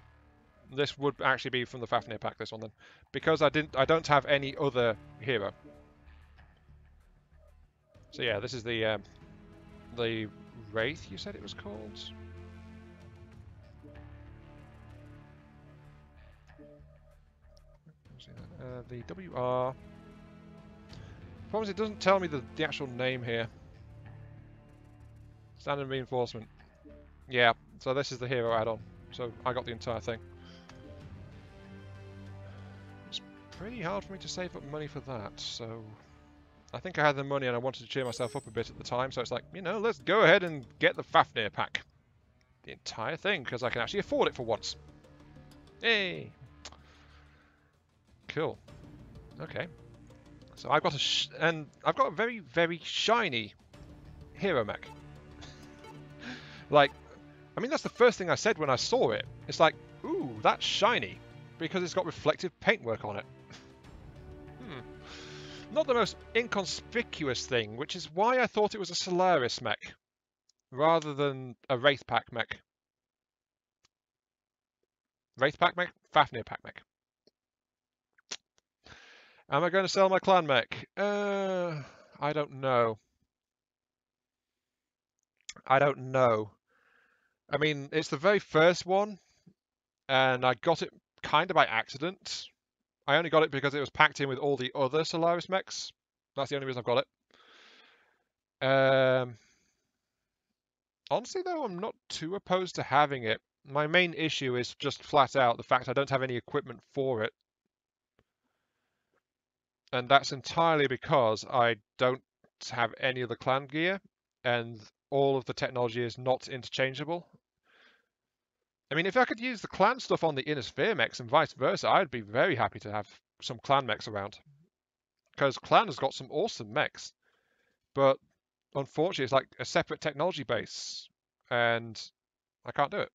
This would actually be from the FAFNIR pack, this one, then. Because I don't have any other hero. So, yeah, this is the Wraith, you said it was called? The WR. Problem is, it doesn't tell me the actual name here. Standard reinforcement. Yeah, so this is the hero add-on. So I got the entire thing. It's pretty hard for me to save up money for that, so... I think I had the money and I wanted to cheer myself up a bit at the time, so it's like, you know, let's go ahead and get the FAFNIR pack. The entire thing, because I can actually afford it for once. Hey! Cool. Okay. So I've got a very, very shiny hero mech. Like, I mean, that's the first thing I said when I saw it. It's like, ooh, that's shiny, because it's got reflective paintwork on it. Not the most inconspicuous thing, which is why I thought it was a Solaris mech, rather than a Wraith pack mech. Wraith pack mech? FAFNIR pack mech. Am I going to sell my clan mech? I don't know. I don't know. I mean, it's the very first one, and I got it kind of by accident. I only got it because it was packed in with all the other Solaris mechs. That's the only reason I've got it. Honestly, though, I'm not too opposed to having it. My main issue is just flat out the fact I don't have any equipment for it. And that's entirely because I don't have any of the clan gear, and all of the technology is not interchangeable. I mean, if I could use the clan stuff on the Inner Sphere mechs and vice versa, I'd be very happy to have some clan mechs around. Because clan has got some awesome mechs. But unfortunately, it's like a separate technology base, and I can't do it.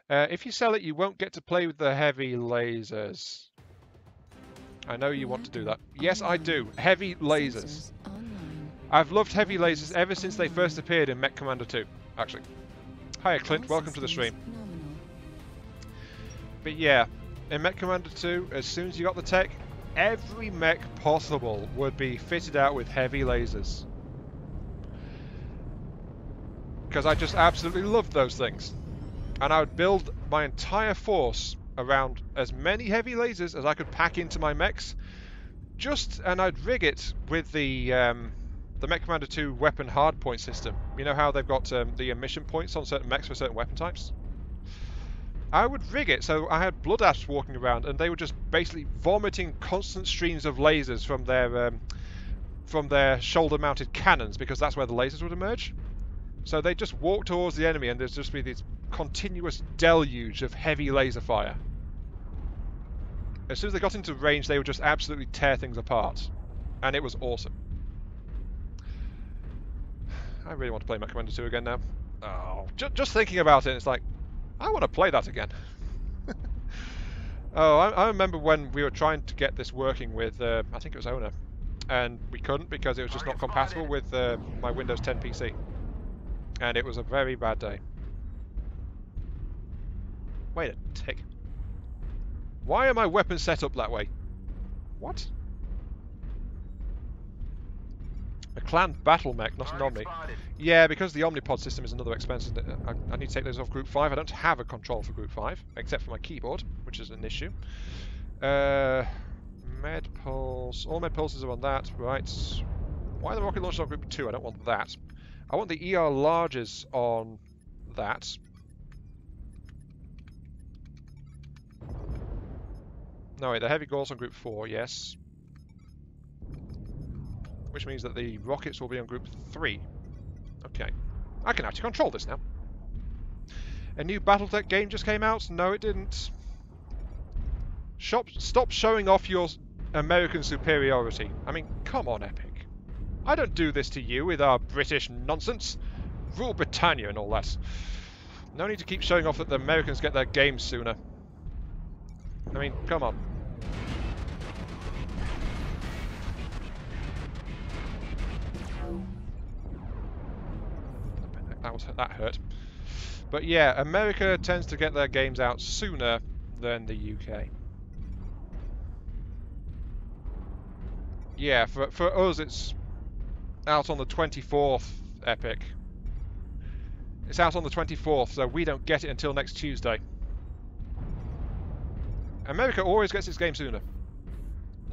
If you sell it, you won't get to play with the heavy lasers. I know you want to do that. Yes, I do. Heavy lasers. I've loved heavy lasers ever since they first appeared in Mech Commander 2, actually. Hiya, Clint. Welcome to the stream. But yeah, in Mech Commander 2, as soon as you got the tech, every mech possible would be fitted out with heavy lasers. Because I just absolutely loved those things. And I would build my entire force around as many heavy lasers as I could pack into my mechs. And I'd rig it with the Mech Commander 2 weapon hardpoint system. You know how they've got the emission points on certain mechs for certain weapon types? I would rig it so I had Blood Ash walking around, and they were just basically vomiting constant streams of lasers from their shoulder-mounted cannons, because that's where the lasers would emerge. So they'd just walk towards the enemy, and there'd just be this continuous deluge of heavy laser fire. As soon as they got into range, they would just absolutely tear things apart. And it was awesome. I really want to play Mech Commander 2 again now. Oh, just thinking about it, it's like, I want to play that again. Oh, I remember when we were trying to get this working with, I think it was Owner. And we couldn't because it was just not compatible with my Windows 10 PC. And it was a very bad day. Wait a tick. Why are my weapons set up that way? What? A clan battle mech, not an Omni. Yeah, because the Omnipod system is another expense. I need to take those off Group 5. I don't have a control for Group 5, except for my keyboard, which is an issue. Med Pulse. All Med Pulses are on that, right. Why are the rocket launchers on Group 2? I don't want that. I want the ER larges on that. No, wait, the heavy Gauls on Group 4, yes. Which means that the rockets will be on Group 3. Okay. I can actually control this now. A new Battletech game just came out? No, it didn't. Stop showing off your American superiority. I mean, come on, Epic. I don't do this to you with our British nonsense. Rule Britannia and all that. No need to keep showing off that the Americans get their games sooner. I mean, come on. That hurt. But yeah, America tends to get their games out sooner than the UK. Yeah, for us it's out on the 24th, Epic. It's out on the 24th, so we don't get it until next Tuesday. America always gets its game sooner.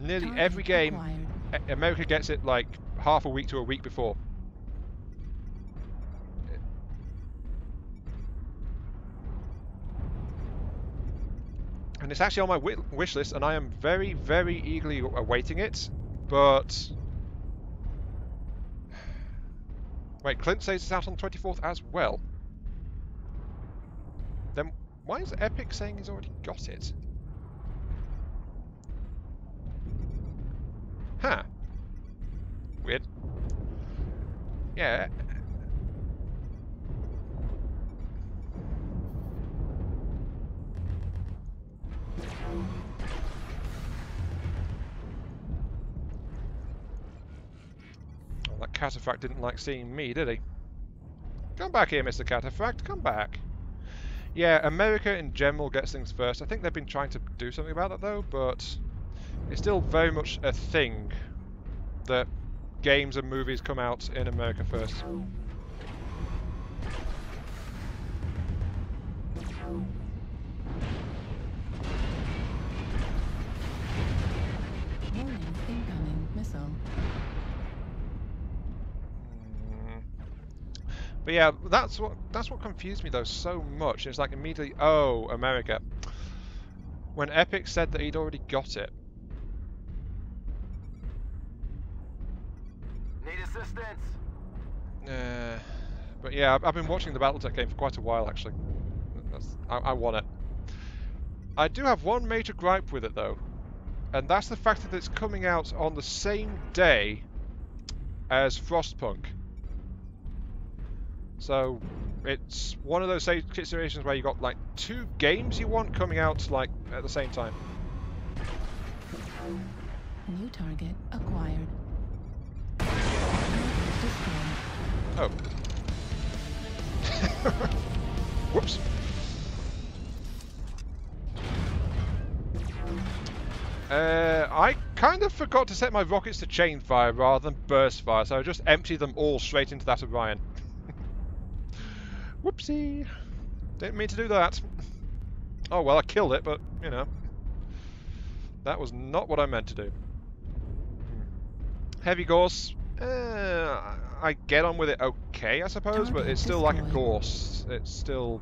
Nearly every game, America gets it like half a week to a week before. And it's actually on my wish list, and I am very, very eagerly awaiting it. But wait, Clint says it's out on the 24th as well. Then why is Epic saying he's already got it? Huh. Weird. Yeah. Oh, that Cataphract didn't like seeing me, did he? Come back here, Mr. Cataphract. Come back. Yeah, America in general gets things first. I think they've been trying to do something about that, though, but it's still very much a thing that games and movies come out in America first. Warning, incoming missile. But yeah, that's what confused me though so much. It's like immediately, oh, America. When Epic said that he'd already got it. Need assistance? But yeah, I've been watching the Battletech game for quite a while actually. I want it. I do have one major gripe with it though, and that's the fact that it's coming out on the same day as Frostpunk. So it's one of those situations where you got like two games you want coming out like at the same time. New target acquired. Oh. Whoops. I kind of forgot to set my rockets to chain fire rather than burst fire, so I just emptied them all straight into that Orion. Whoopsie! Didn't mean to do that. Oh well, I killed it, but, you know. That was not what I meant to do. Heavy Gorse. I get on with it okay, I suppose, but it's still like a Gorse. It's still...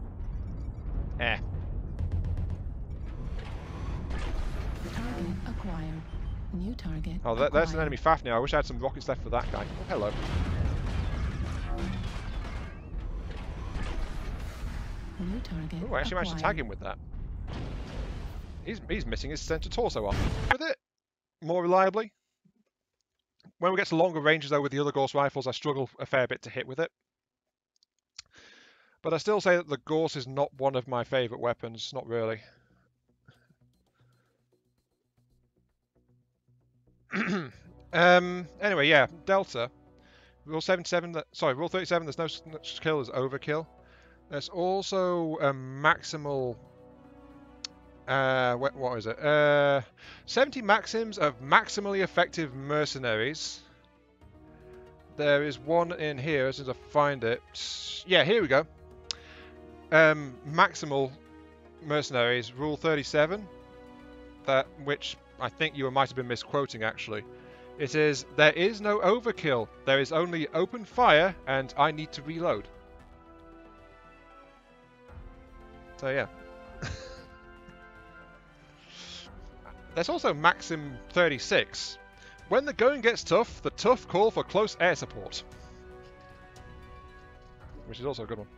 eh. Target acquired. New target. Oh, there's an enemy FAFNIR. I wish I had some rockets left for that guy. Oh, hello. New target. Oh, I actually managed to tag him with that. He's missing his center torso off. With it, more reliably. When we get to longer ranges though with the other Gorse rifles, I struggle a fair bit to hit with it. But I still say that the Gorse is not one of my favourite weapons, not really. Anyway, yeah, Delta. Rule 77, Rule 37, there's no such kill as overkill. There's also a maximal... what is it? 70 maxims of maximally effective mercenaries. There is one in here, as soon as I find it. Yeah, here we go. Maximal mercenaries, Rule 37. Which I think you might have been misquoting, actually. It is, there is no overkill. There is only open fire, and I need to reload. So yeah. There's also Maxim 36. When the going gets tough, the tough call for close air support. which is also a good one.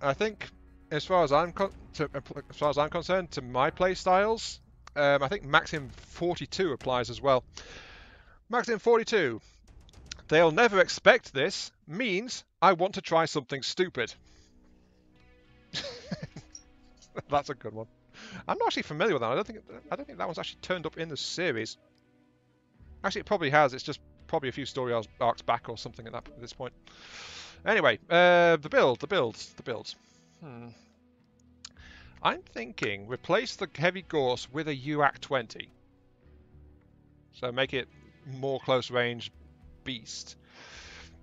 I think, as far as I'm concerned, to my play styles, I think Maxim 42 applies as well. Maxim 42. They'll never expect this means I want to try something stupid. That's a good one. I'm not actually familiar with that. I don't think that one's actually turned up in the series. Actually, it probably has. It's just probably a few story arcs back or something at this point. Anyway, the build. I'm thinking replace the heavy Gorse with a UAC 20. So make it more close range beast.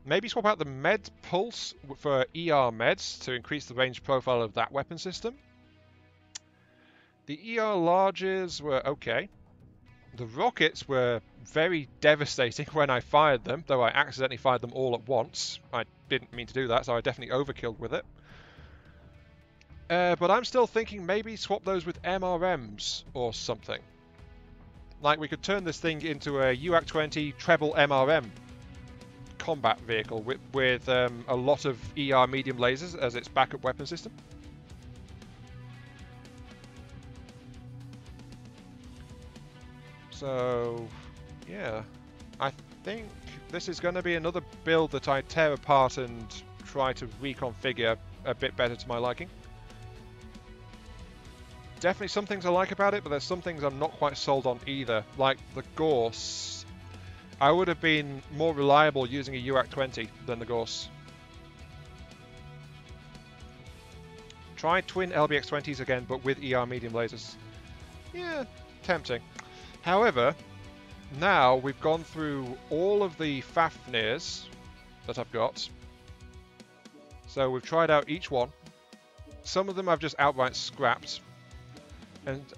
Maybe swap out the med pulse for ER meds to increase the range profile of that weapon system. The ER larges were okay. The rockets were very devastating when I fired them, though I accidentally fired them all at once. I didn't mean to do that, so I definitely overkilled with it. But I'm still thinking maybe swap those with MRMs or something. Like we could turn this thing into a UAC 20 treble MRM combat vehicle with a lot of ER medium lasers as its backup weapon system. So, yeah, I think this is going to be another build that I tear apart and try to reconfigure a bit better to my liking. Definitely some things I like about it, but there's some things I'm not quite sold on either. Like the Gorse. I would have been more reliable using a UAC 20 than the Gorse. Try twin LBX 20s again, but with ER medium lasers. Yeah, tempting. However, now we've gone through all of the FAFNIRs that I've got. So we've tried out each one. Some of them I've just outright scrapped.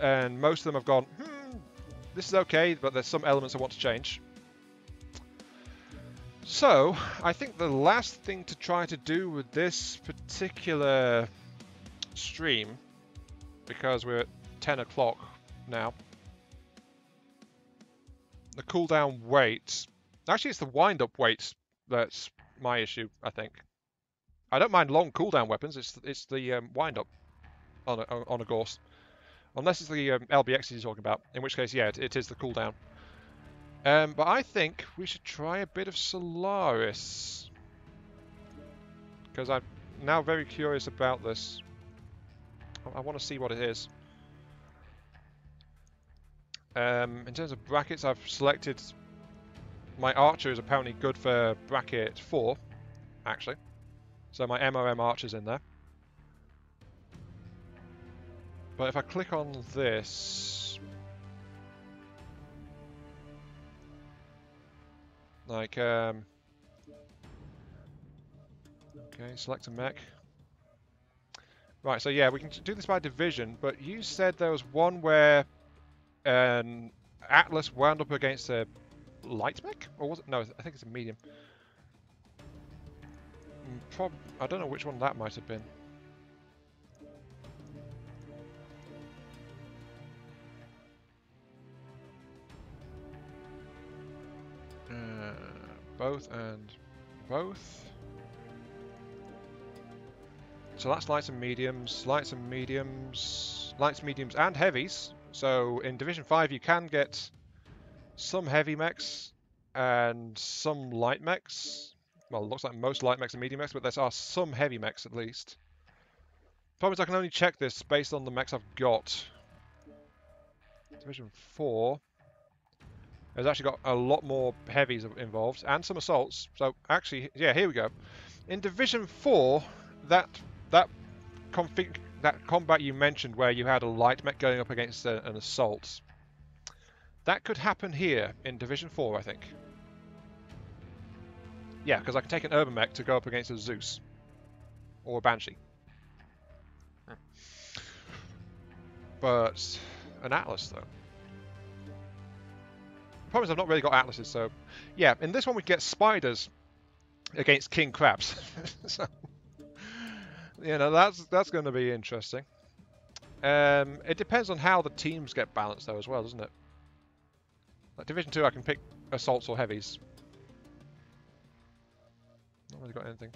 And most of them have gone, this is okay, but there's some elements I want to change. So, I think the last thing to try to do with this particular stream, because we're at 10 o'clock now, the cooldown wait. Actually, it's the wind-up wait that's my issue, I think. I don't mind long cooldown weapons, it's the wind-up on a Gorse. Unless it's the LBX he's talking about, in which case, yeah, it is the cooldown. But I think we should try a bit of Solaris. Because I'm now very curious about this. I want to see what it is. In terms of brackets, I've selected... My Archer is apparently good for bracket 4, actually. So my MRM Archer's in there. But if I click on this... Like, okay, select a mech. Right, so yeah, we can do this by division, but you said there was one where an Atlas wound up against a light mech? Or was it? No, I think it's a medium. I don't know which one that might have been. Both and both. So that's lights and mediums, lights and mediums, lights, mediums and heavies. So in Division 5 you can get some heavy mechs and some light mechs. Well, it looks like most light mechs and medium mechs, but there are some heavy mechs at least. Problem is I can only check this based on the mechs I've got. Division 4 has actually got a lot more heavies involved and some assaults. So actually, yeah, here we go. In Division 4, that combat you mentioned where you had a light mech going up against an assault, that could happen here in Division 4, I think. Yeah, because I can take an urban mech to go up against a Zeus or a Banshee. But an Atlas, though. The problem is I've not really got Atlases, so... Yeah, in this one we get spiders against king crabs. So, you know, that's going to be interesting. It depends on how the teams get balanced, though, as well, doesn't it? Like Division 2, I can pick assaults or heavies. Not really got anything.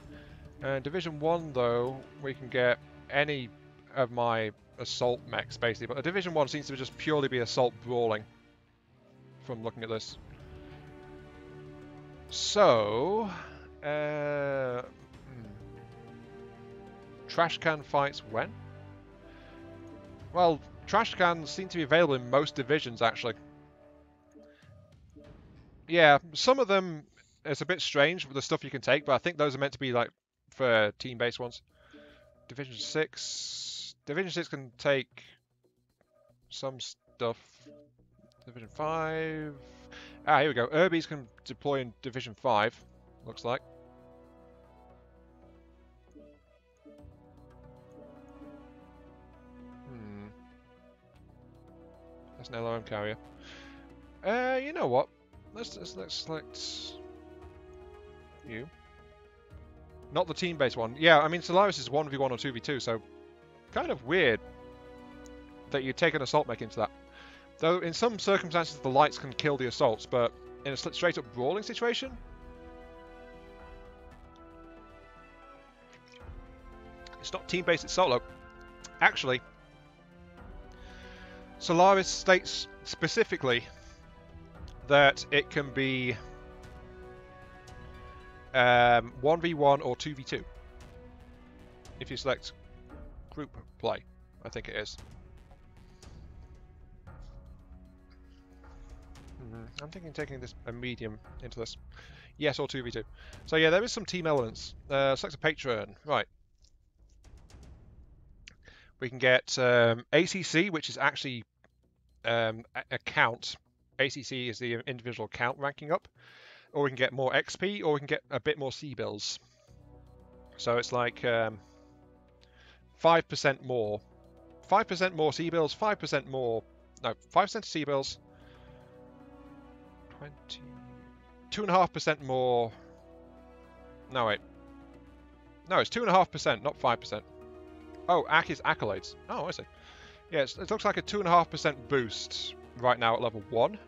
Division 1, though, we can get any of my assault mechs, basically. But Division 1 seems to just purely be assault brawling, from looking at this. So... Trash can fights when? Well, trash cans seem to be available in most divisions, actually. Yeah, some of them, it's a bit strange with the stuff you can take, but I think those are meant to be, like, for team-based ones. Division 6... Division 6 can take some stuff. Division 5... Ah, here we go. Urbies can deploy in Division 5, looks like. That's an LOM carrier. You know what? Let's select you. Not the team-based one. Yeah, I mean Solaris is 1v1 or 2v2, so kind of weird that you take an assault mech into that. Though in some circumstances the lights can kill the assaults, but in a straight-up brawling situation, it's not team-based, it's solo. Actually, Solaris states specifically that it can be 1v1 or 2v2 if you select group play, I think it is. I'm thinking taking this a medium into this. Yes, or 2v2. So yeah, there is some team elements. Select a patron. Right. We can get ACC, which is actually a count. ACC is the individual count ranking up. Or we can get more XP, or we can get a bit more C-bills. So it's like 5% more. 5% more C-bills, 5% more... No, 5% C-bills. 2.5% more... No, wait. No, it's 2.5%, not 5%. Oh, AC is accolades. Oh, I see. Yeah, it looks like a 2.5% boost right now at level 1.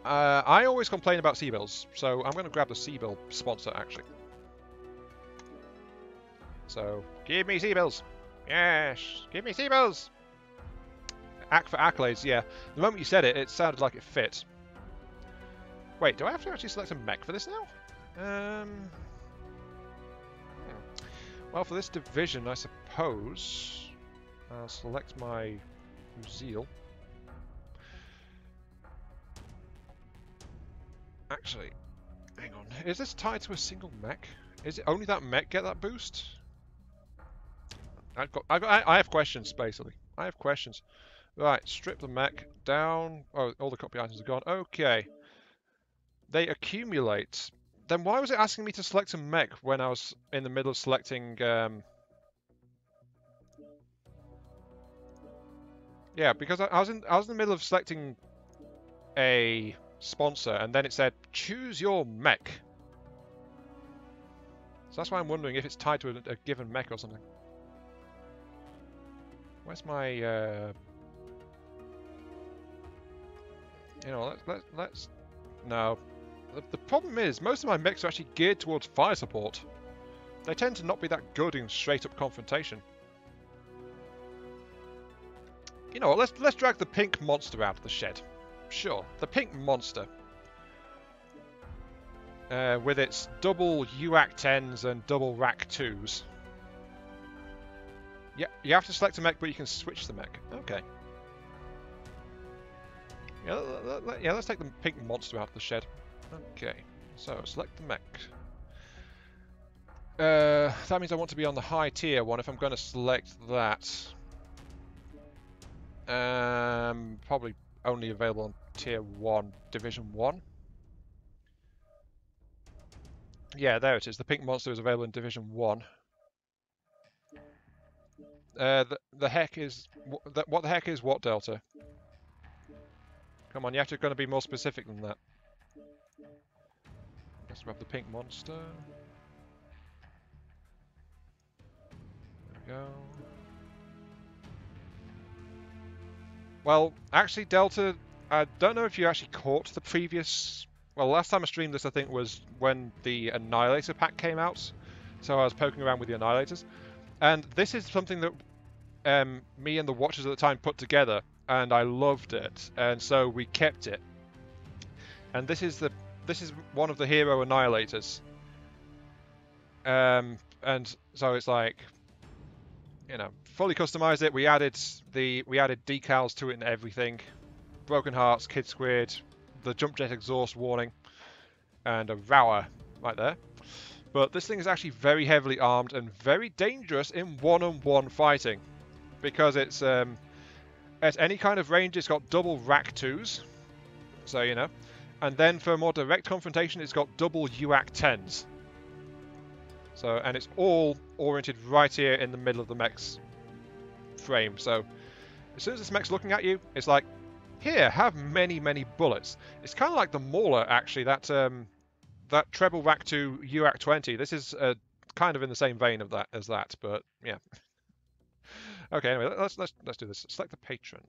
I always complain about C-bills, so I'm going to grab the C-bill sponsor, actually. So, give me C-bills! Yes! Give me C-bills! Act for accolades, yeah. The moment you said it, it sounded like it fit. Wait, do I have to actually select a mech for this now? Well, for this division, I suppose I'll select my Zeal. Actually, hang on. Is this tied to a single mech? Is it only that mech get that boost? I have questions, basically. I have questions. Right, strip the mech down. Oh, all the copy items are gone. Okay. They accumulate. Then why was it asking me to select a mech when I was in the middle of selecting... Yeah, because I was in the middle of selecting a sponsor, and then it said, choose your mech. So that's why I'm wondering if it's tied to a given mech or something. Where's my... You know, let's... No. The problem is, most of my mechs are actually geared towards fire support. They tend to not be that good in straight-up confrontation. You know what, let's drag the pink monster out of the shed. Sure, the pink monster. With its double UAC 10s and double RAC 2s. Yeah, you have to select a mech, but you can switch the mech. Okay. Yeah, let's take the pink monster out of the shed. Okay, so select the mech. That means I want to be on the high tier one if I'm going to select that. Probably only available on tier 1, division 1. Yeah, there it is. The pink monster is available in division 1. The heck is... What the heck is what, Delta? Come on, you have to going to be more specific than that. Let's grab the pink monster. There we go. Well, actually, Delta, I don't know if you actually caught the previous... Well, last time I streamed this, I think, was when the Annihilator pack came out. So I was poking around with the Annihilators. And this is something that me and the Watchers at the time put together, and I loved it. And so we kept it. And this is one of the hero Annihilators. And so it's like, you know, fully customized it. We added decals to it and everything. Broken Hearts, Kid Squid, the Jump Jet exhaust warning, and a Rower right there. But this thing is actually very heavily armed and very dangerous in one-on-one fighting, because it's at any kind of range it's got double rack 2s, so you know, and then for more direct confrontation it's got double UAC 10s. So, and it's all oriented right here in the middle of the mech's frame. So as soon as this mech's looking at you, it's like, here, have many, many bullets. It's kind of like the Mauler, actually, that treble rack 2 UAC 20. This is kind of in the same vein of that as that, but yeah. Okay, anyway, let's do this. Select the patron.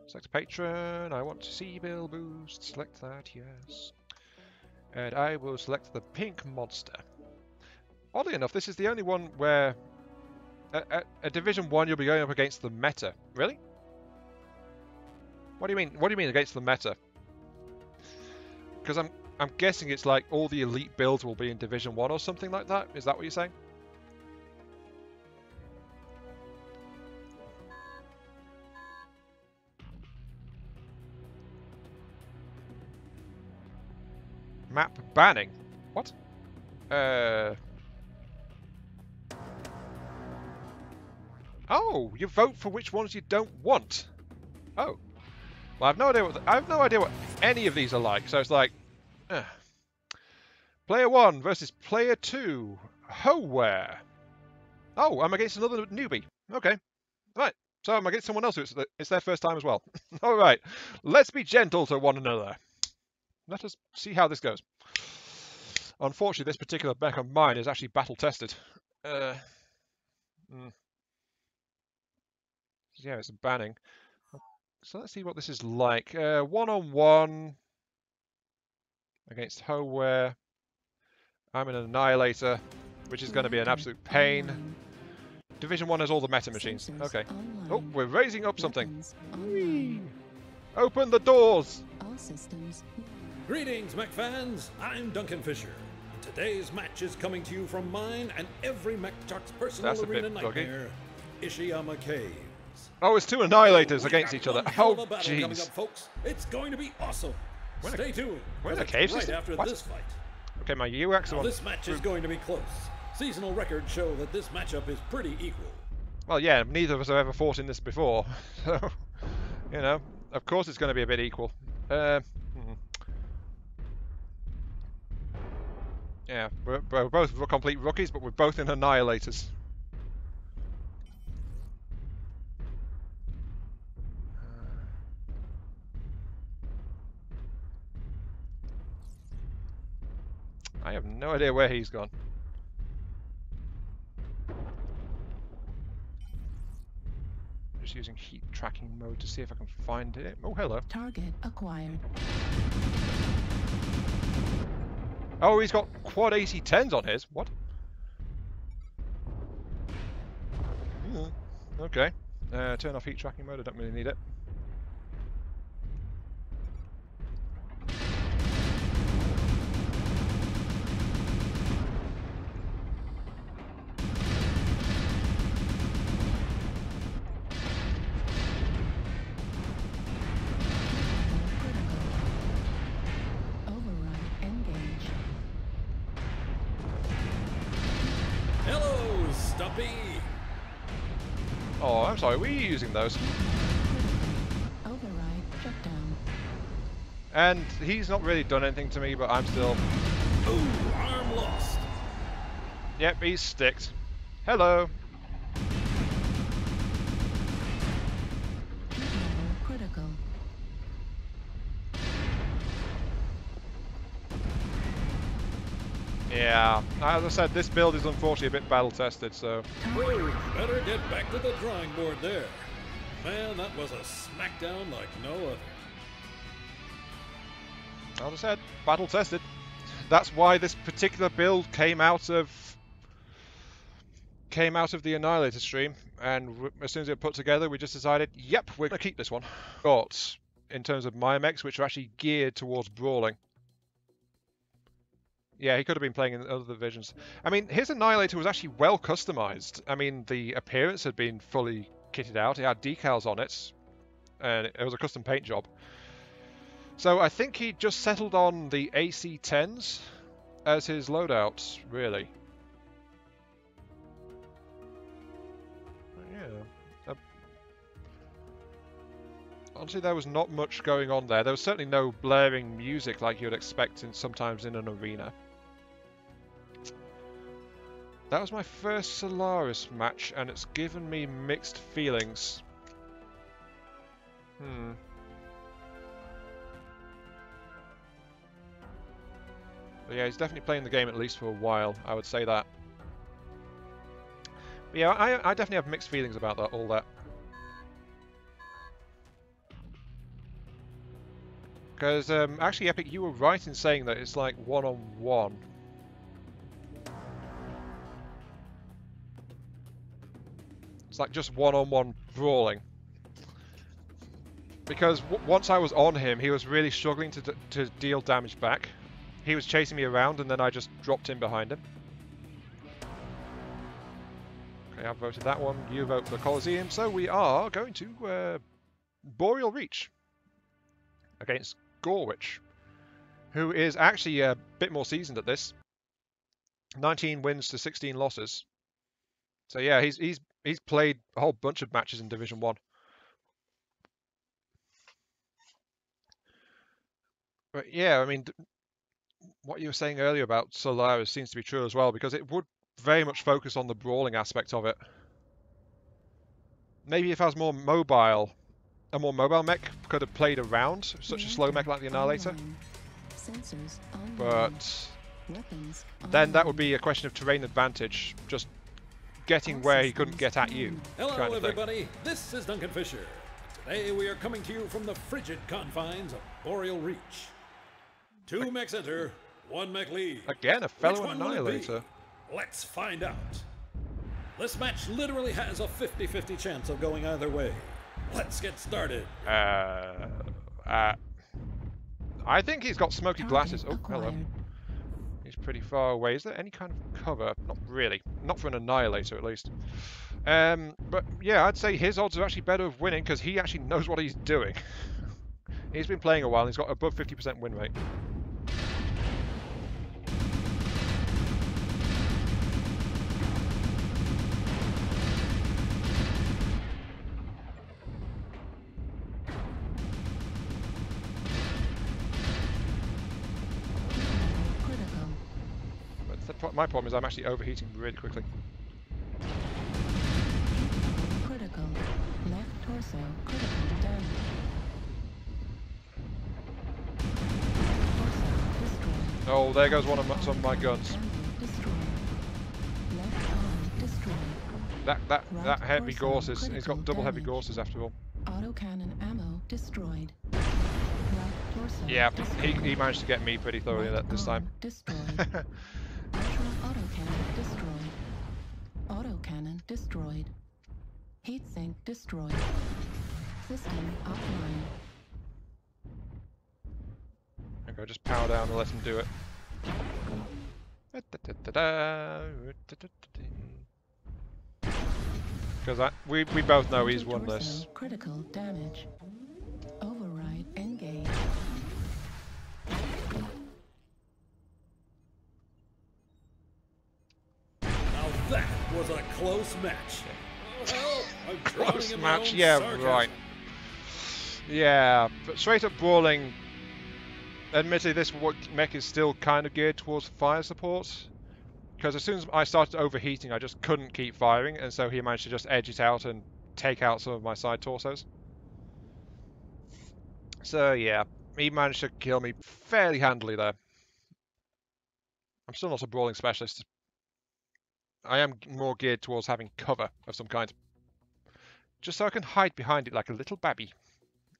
Select patron. I want to see Bill Boost. Select that, yes. And I will select the pink monster. Oddly enough, this is the only one where at Division 1 you'll be going up against the meta. Really? What do you mean? What do you mean against the meta? Because I'm guessing it's like all the elite builds will be in Division 1 or something like that. Is that what you're saying? Map banning? What? Oh, you vote for which ones you don't want. Oh. Well, I have no idea what any of these are like. So it's like, Player 1 versus Player 2. Howare. Oh, I'm against another newbie. Okay. Right. So I'm against someone else who it's their first time as well. All right. Let's be gentle to one another. Let us see how this goes. Unfortunately, this particular mech of mine is actually battle tested. Yeah, it's a banning. So let's see what this is like. One-on-one against Howare. I'm an Annihilator, which is going to be an absolute pain. Division 1 has all the meta machines. Okay. Oh, we're raising up something. Open the doors! All systems. Greetings, mech fans. I'm Duncan Fisher. Today's match is coming to you from mine and every mech jock's personal arena nightmare, Ishiyama Caves. Oh, it's two Annihilators against each other. Oh, jeez. Folks. It's going to be awesome. Stay tuned. We're in a cave system? Right after this fight. Okay, my UX one. This match is going to be close. Seasonal records show that this matchup is pretty equal. Well, yeah, neither of us have ever fought in this before. So, you know, of course it's going to be a bit equal. Yeah, we're both complete rookies, but we're both in Annihilators. I have no idea where he's gone. Just using heat tracking mode to see if I can find it. Oh, hello. Target acquired. Oh, he's got quad AC-10s on his. What? Okay. Turn off heat tracking mode. I don't really need it. Oh, I'm sorry, were you using those? Override shut down. And he's not really done anything to me, but I'm still... Ooh, arm lost. Yep, he's sticked. Hello. Critical. Yeah, as I said, this build is unfortunately a bit battle tested, so. Whoa, better get back to the drawing board there. Man, that was a smackdown like no other. As I said, battle tested. That's why this particular build came out of the Annihilator stream, and as soon as it put together, we just decided, yep, we're gonna keep this one. But in terms of my mechs, which are actually geared towards brawling. Yeah, he could have been playing in other divisions. I mean, his Annihilator was actually well customized. I mean, the appearance had been fully kitted out. It had decals on it, and it was a custom paint job. So I think he just settled on the AC-10s as his loadouts, really. Yeah. Honestly, there was not much going on there. There was certainly no blaring music like you'd expect sometimes in an arena. That was my first Solaris match, and it's given me mixed feelings. But yeah, he's definitely playing the game at least for a while, I would say that. But yeah, I definitely have mixed feelings about that, all that. Because, actually, Epic, you were right in saying that it's like one-on-one. It's like just one-on-one brawling. Because once I was on him, he was really struggling to deal damage back. He was chasing me around, and then I just dropped in behind him. Okay, I've voted that one. You vote for the Colosseum. So we are going to Boreal Reach against Gorwich, who is actually a bit more seasoned at this. 19 wins to 16 losses. So yeah, he's played a whole bunch of matches in Division 1. But yeah, I mean, what you were saying earlier about Solaris seems to be true as well, because it would very much focus on the brawling aspect of it. Maybe if I was more mobile, a more mobile mech could have played around such a slow mech like the Annihilator. But then that would be a question of terrain advantage, just getting where he couldn't get at you. Hello everybody, this is Duncan Fisher. Today we are coming to you from the frigid confines of Boreal Reach. 2 mechs enter, 1 mech leave. Again, a fellow Annihilator. Let's find out. This match literally has a 50-50 chance of going either way. Let's get started. I think he's got smoky glasses. Oh, hello. He's pretty far away. Is there any kind of cover? Not really. Not for an Annihilator, at least. But yeah, I'd say his odds are actually better of winning because he actually knows what he's doing. He's been playing a while and he's got above 50% win rate. My problem is I'm actually overheating really quickly. Critical. Left torso. Critical damage. Torso destroyed. Oh, there goes some of my guns. Destroyed. Left arm destroyed. That heavy Gorses. He's got double heavy Gorses after all. Autocannon ammo destroyed. Right torso. Yeah, he managed to get me pretty thoroughly this time. Destroyed. Autocannon destroyed. Autocannon destroyed. Heatsink destroyed. System offline. Okay, just power down and let him do it. Because we both know he's won this. Critical damage. Override engage. That was a close match. Oh, I'm Close in match, my own yeah, sarcasm. right. Yeah, but straight up brawling. Admittedly, this mech is still kind of geared towards fire support. Because as soon as I started overheating, I just couldn't keep firing, and so he managed to just edge it out and take out some of my side torsos. So yeah, he managed to kill me fairly handily there. I'm still not a brawling specialist. I am more geared towards having cover of some kind. Just so I can hide behind it like a little babby.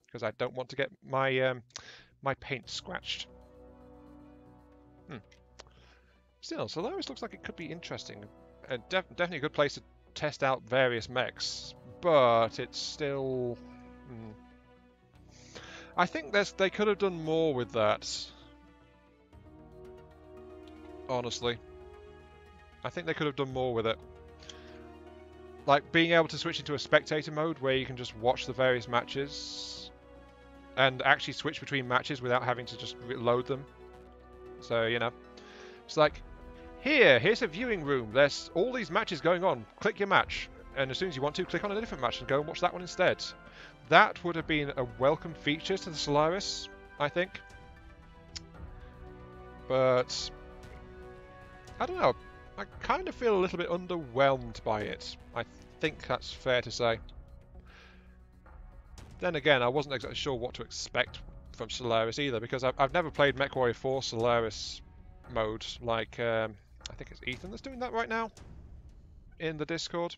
Because I don't want to get my my paint scratched. Still, Solaris looks like it could be interesting. Definitely a good place to test out various mechs. But it's still... I think they could have done more with that. Honestly. I think they could have done more with it. Like being able to switch into a spectator mode where you can just watch the various matches. And actually switch between matches without having to just load them. So, you know. It's like, here's a viewing room. There's all these matches going on. Click your match. And as soon as you want to, click on a different match and go and watch that one instead. That would have been a welcome feature to the Solaris, I think. But I don't know. I kind of feel a little bit underwhelmed by it. I think that's fair to say. Then again, I wasn't exactly sure what to expect from Solaris either, because I've never played Mechwarrior 4 Solaris mode. Like, I think it's Ethan that's doing that right now in the Discord.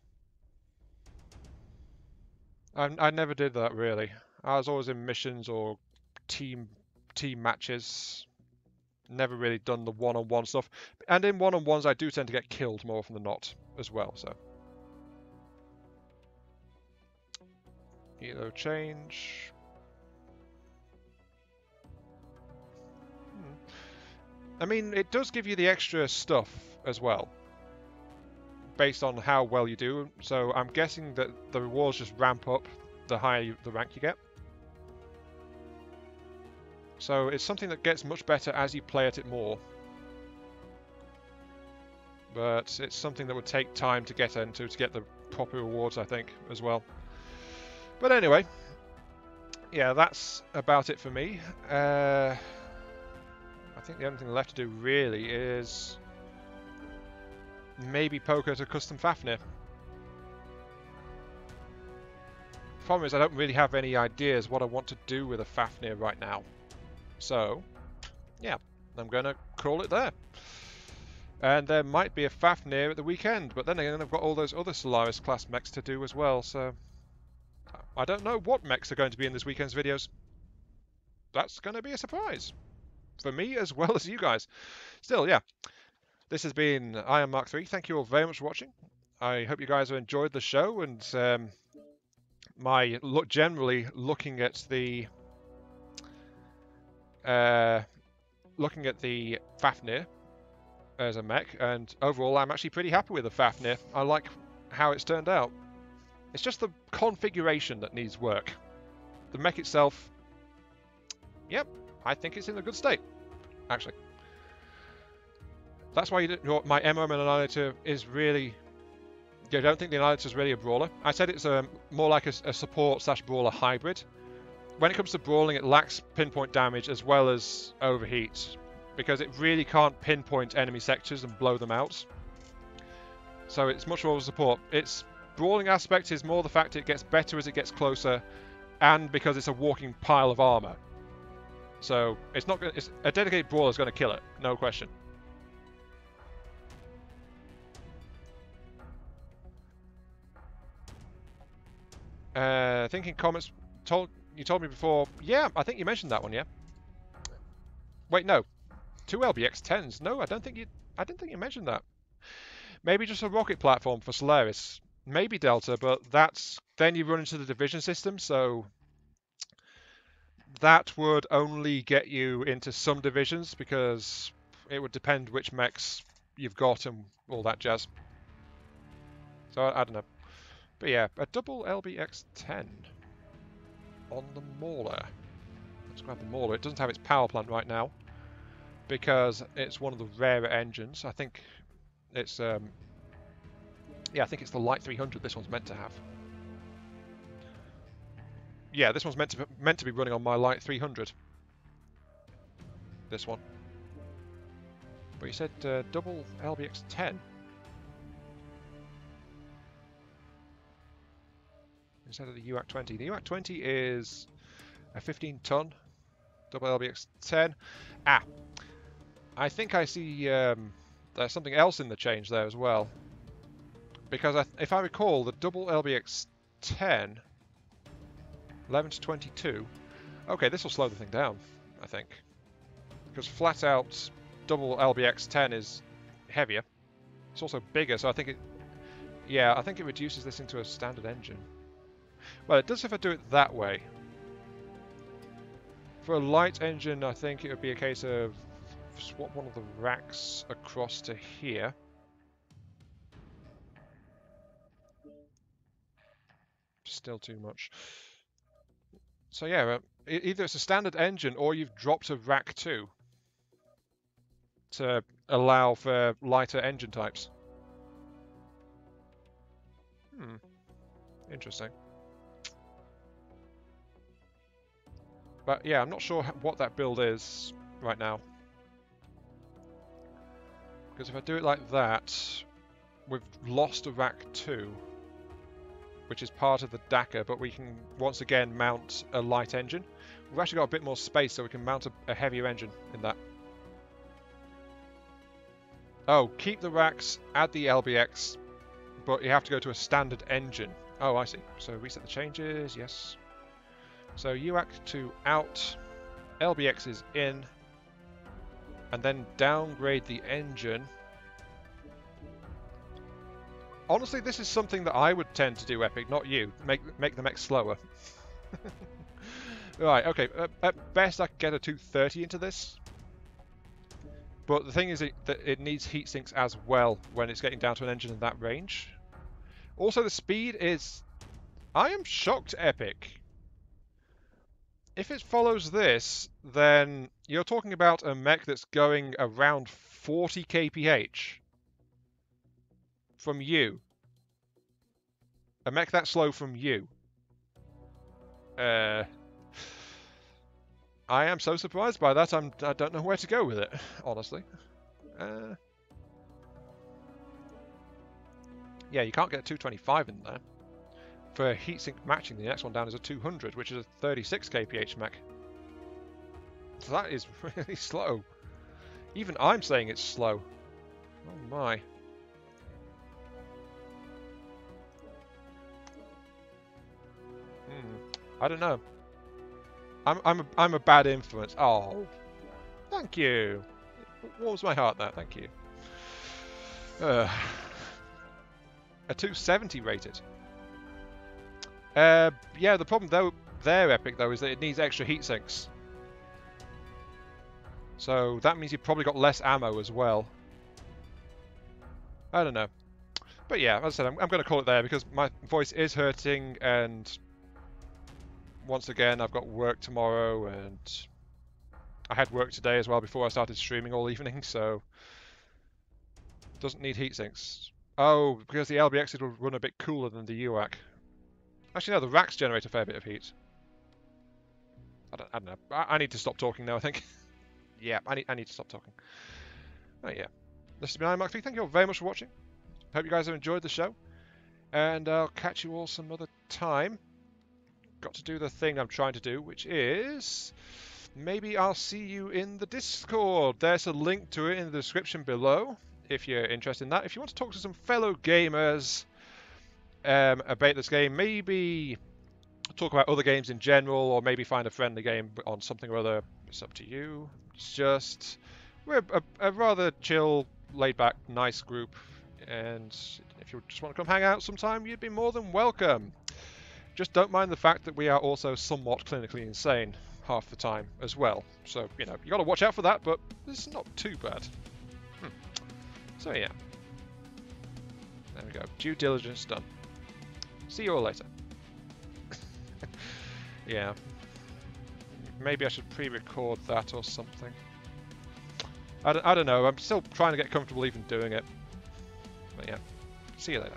I never did that really. I was always in missions or team matches. Never really done the one-on-one stuff. And in one-on-ones, I do tend to get killed more often than not as well. So, elo change. I mean, it does give you the extra stuff as well, based on how well you do. So I'm guessing that the rewards just ramp up the higher the rank you get. So it's something that gets much better as you play at it more. But it's something that would take time to get into to get the proper rewards, I think, as well. But anyway, yeah, that's about it for me. I think the only thing left to do really is maybe poker to custom Fafnir. Problem is I don't really have any ideas what I want to do with a Fafnir right now. So, yeah, I'm going to call it there. And there might be a Fafnir at the weekend, but then again I've got all those other Solaris class mechs to do as well, so I don't know what mechs are going to be in this weekend's videos. That's going to be a surprise. For me as well as you guys. Still, yeah. This has been I Am Mark III. Thank you all very much for watching. I hope you guys have enjoyed the show and generally looking at the Fafnir as a mech, and overall I'm actually pretty happy with the Fafnir. I like how it's turned out. It's just the configuration that needs work. The mech itself, yep, I think it's in a good state, actually. That's why my MOM Annihilator is really... I don't think the Annihilator is really a brawler. I said it's more like a support/brawler hybrid. When it comes to brawling, it lacks pinpoint damage as well as overheat, because it really can't pinpoint enemy sectors and blow them out. So it's much more of a support. Its brawling aspect is more the fact it gets better as it gets closer, and because it's a walking pile of armor. So it's not. A dedicated brawler is going to kill it, no question. Thinking comments. You told me before. Yeah, I think you mentioned that one. Yeah. Wait, no. 2 LBX-10s. No, I didn't think you mentioned that. Maybe just a rocket platform for Solaris. Maybe Delta, but then you run into the division system, so that would only get you into some divisions because it would depend which mechs you've got and all that jazz. So I don't know. But yeah, a double LBX-10 on the Mauler. Let's grab the Mauler. It doesn't have its power plant right now because it's one of the rarer engines. I think it's yeah, I think it's the Light 300 this one's meant to have. Yeah, this one's meant to be running on my Light 300. This one. But you said double LBX-10. Instead of the UAC-20. The UAC-20 is a 15-ton double LBX-10. Ah, I think I see there's something else in the change there as well. Because if I recall, the double LBX 10, 11 to 22. Okay, this will slow the thing down, I think. Because flat out double LBX 10 is heavier. It's also bigger, so I think it... Yeah, I think it reduces this into a standard engine. Well, it does if I do it that way. For a light engine, I think it would be a case of swap one of the racks across to here. Still too much. So yeah, either it's a standard engine or you've dropped a rack 2 to allow for lighter engine types. Interesting. But yeah, I'm not sure what that build is right now. Because if I do it like that, we've lost a rack 2, which is part of the DACA, but we can once again mount a light engine. We've actually got a bit more space, so we can mount a heavier engine in that. Oh, keep the racks, add the LBX, but you have to go to a standard engine. Oh, I see. So reset the changes, yes. So UAC to out, LBX is in, and then downgrade the engine. Honestly, this is something that I would tend to do, Epic, not you. Make the mechs slower. Right, okay. At best, I can get a 230 into this. But the thing is that it needs heat sinks as well when it's getting down to an engine in that range. Also, the speed is... I am shocked, Epic. If it follows this, then you're talking about a mech that's going around 40 kph from you. A mech that slow from you. I am so surprised by that, I don't know where to go with it, honestly. Yeah, you can't get a 225 in there. For heatsink matching, the next one down is a 200, which is a 36 kph mech. So that is really slow. Even I'm saying it's slow. Oh my. I don't know. I'm a bad influence. Oh, thank you. Warms my heart there. Thank you. A 270 rated. Yeah, the problem though there, Epic, though, is that it needs extra heat sinks. So that means you've probably got less ammo as well. I don't know. But yeah, as I said, I'm going to call it there because my voice is hurting, and once again, I've got work tomorrow, and I had work today as well before I started streaming all evening, so doesn't need heat sinks. Oh, because the LBXs will run a bit cooler than the UAC. Actually, no, the racks generate a fair bit of heat. I don't know. I need to stop talking now, I think. Yeah, I need to stop talking. Oh, yeah. This has been iMark3. Thank you all very much for watching. Hope you guys have enjoyed the show. And I'll catch you all some other time. Got to do the thing I'm trying to do, which is... maybe I'll see you in the Discord. There's a link to it in the description below, if you're interested in that. If you want to talk to some fellow gamers about this game, maybe talk about other games in general, or maybe find a friendly game on something or other, it's up to you. It's just, we're a rather chill, laid-back, nice group, and if you just want to come hang out sometime, you'd be more than welcome. Just don't mind the fact that we are also somewhat clinically insane half the time as well. So, you know, you got to watch out for that, but it's not too bad. So, yeah. There we go. Due diligence done. See you all later. Yeah. Maybe I should pre-record that or something. I don't know. I'm still trying to get comfortable even doing it. But yeah. See you later.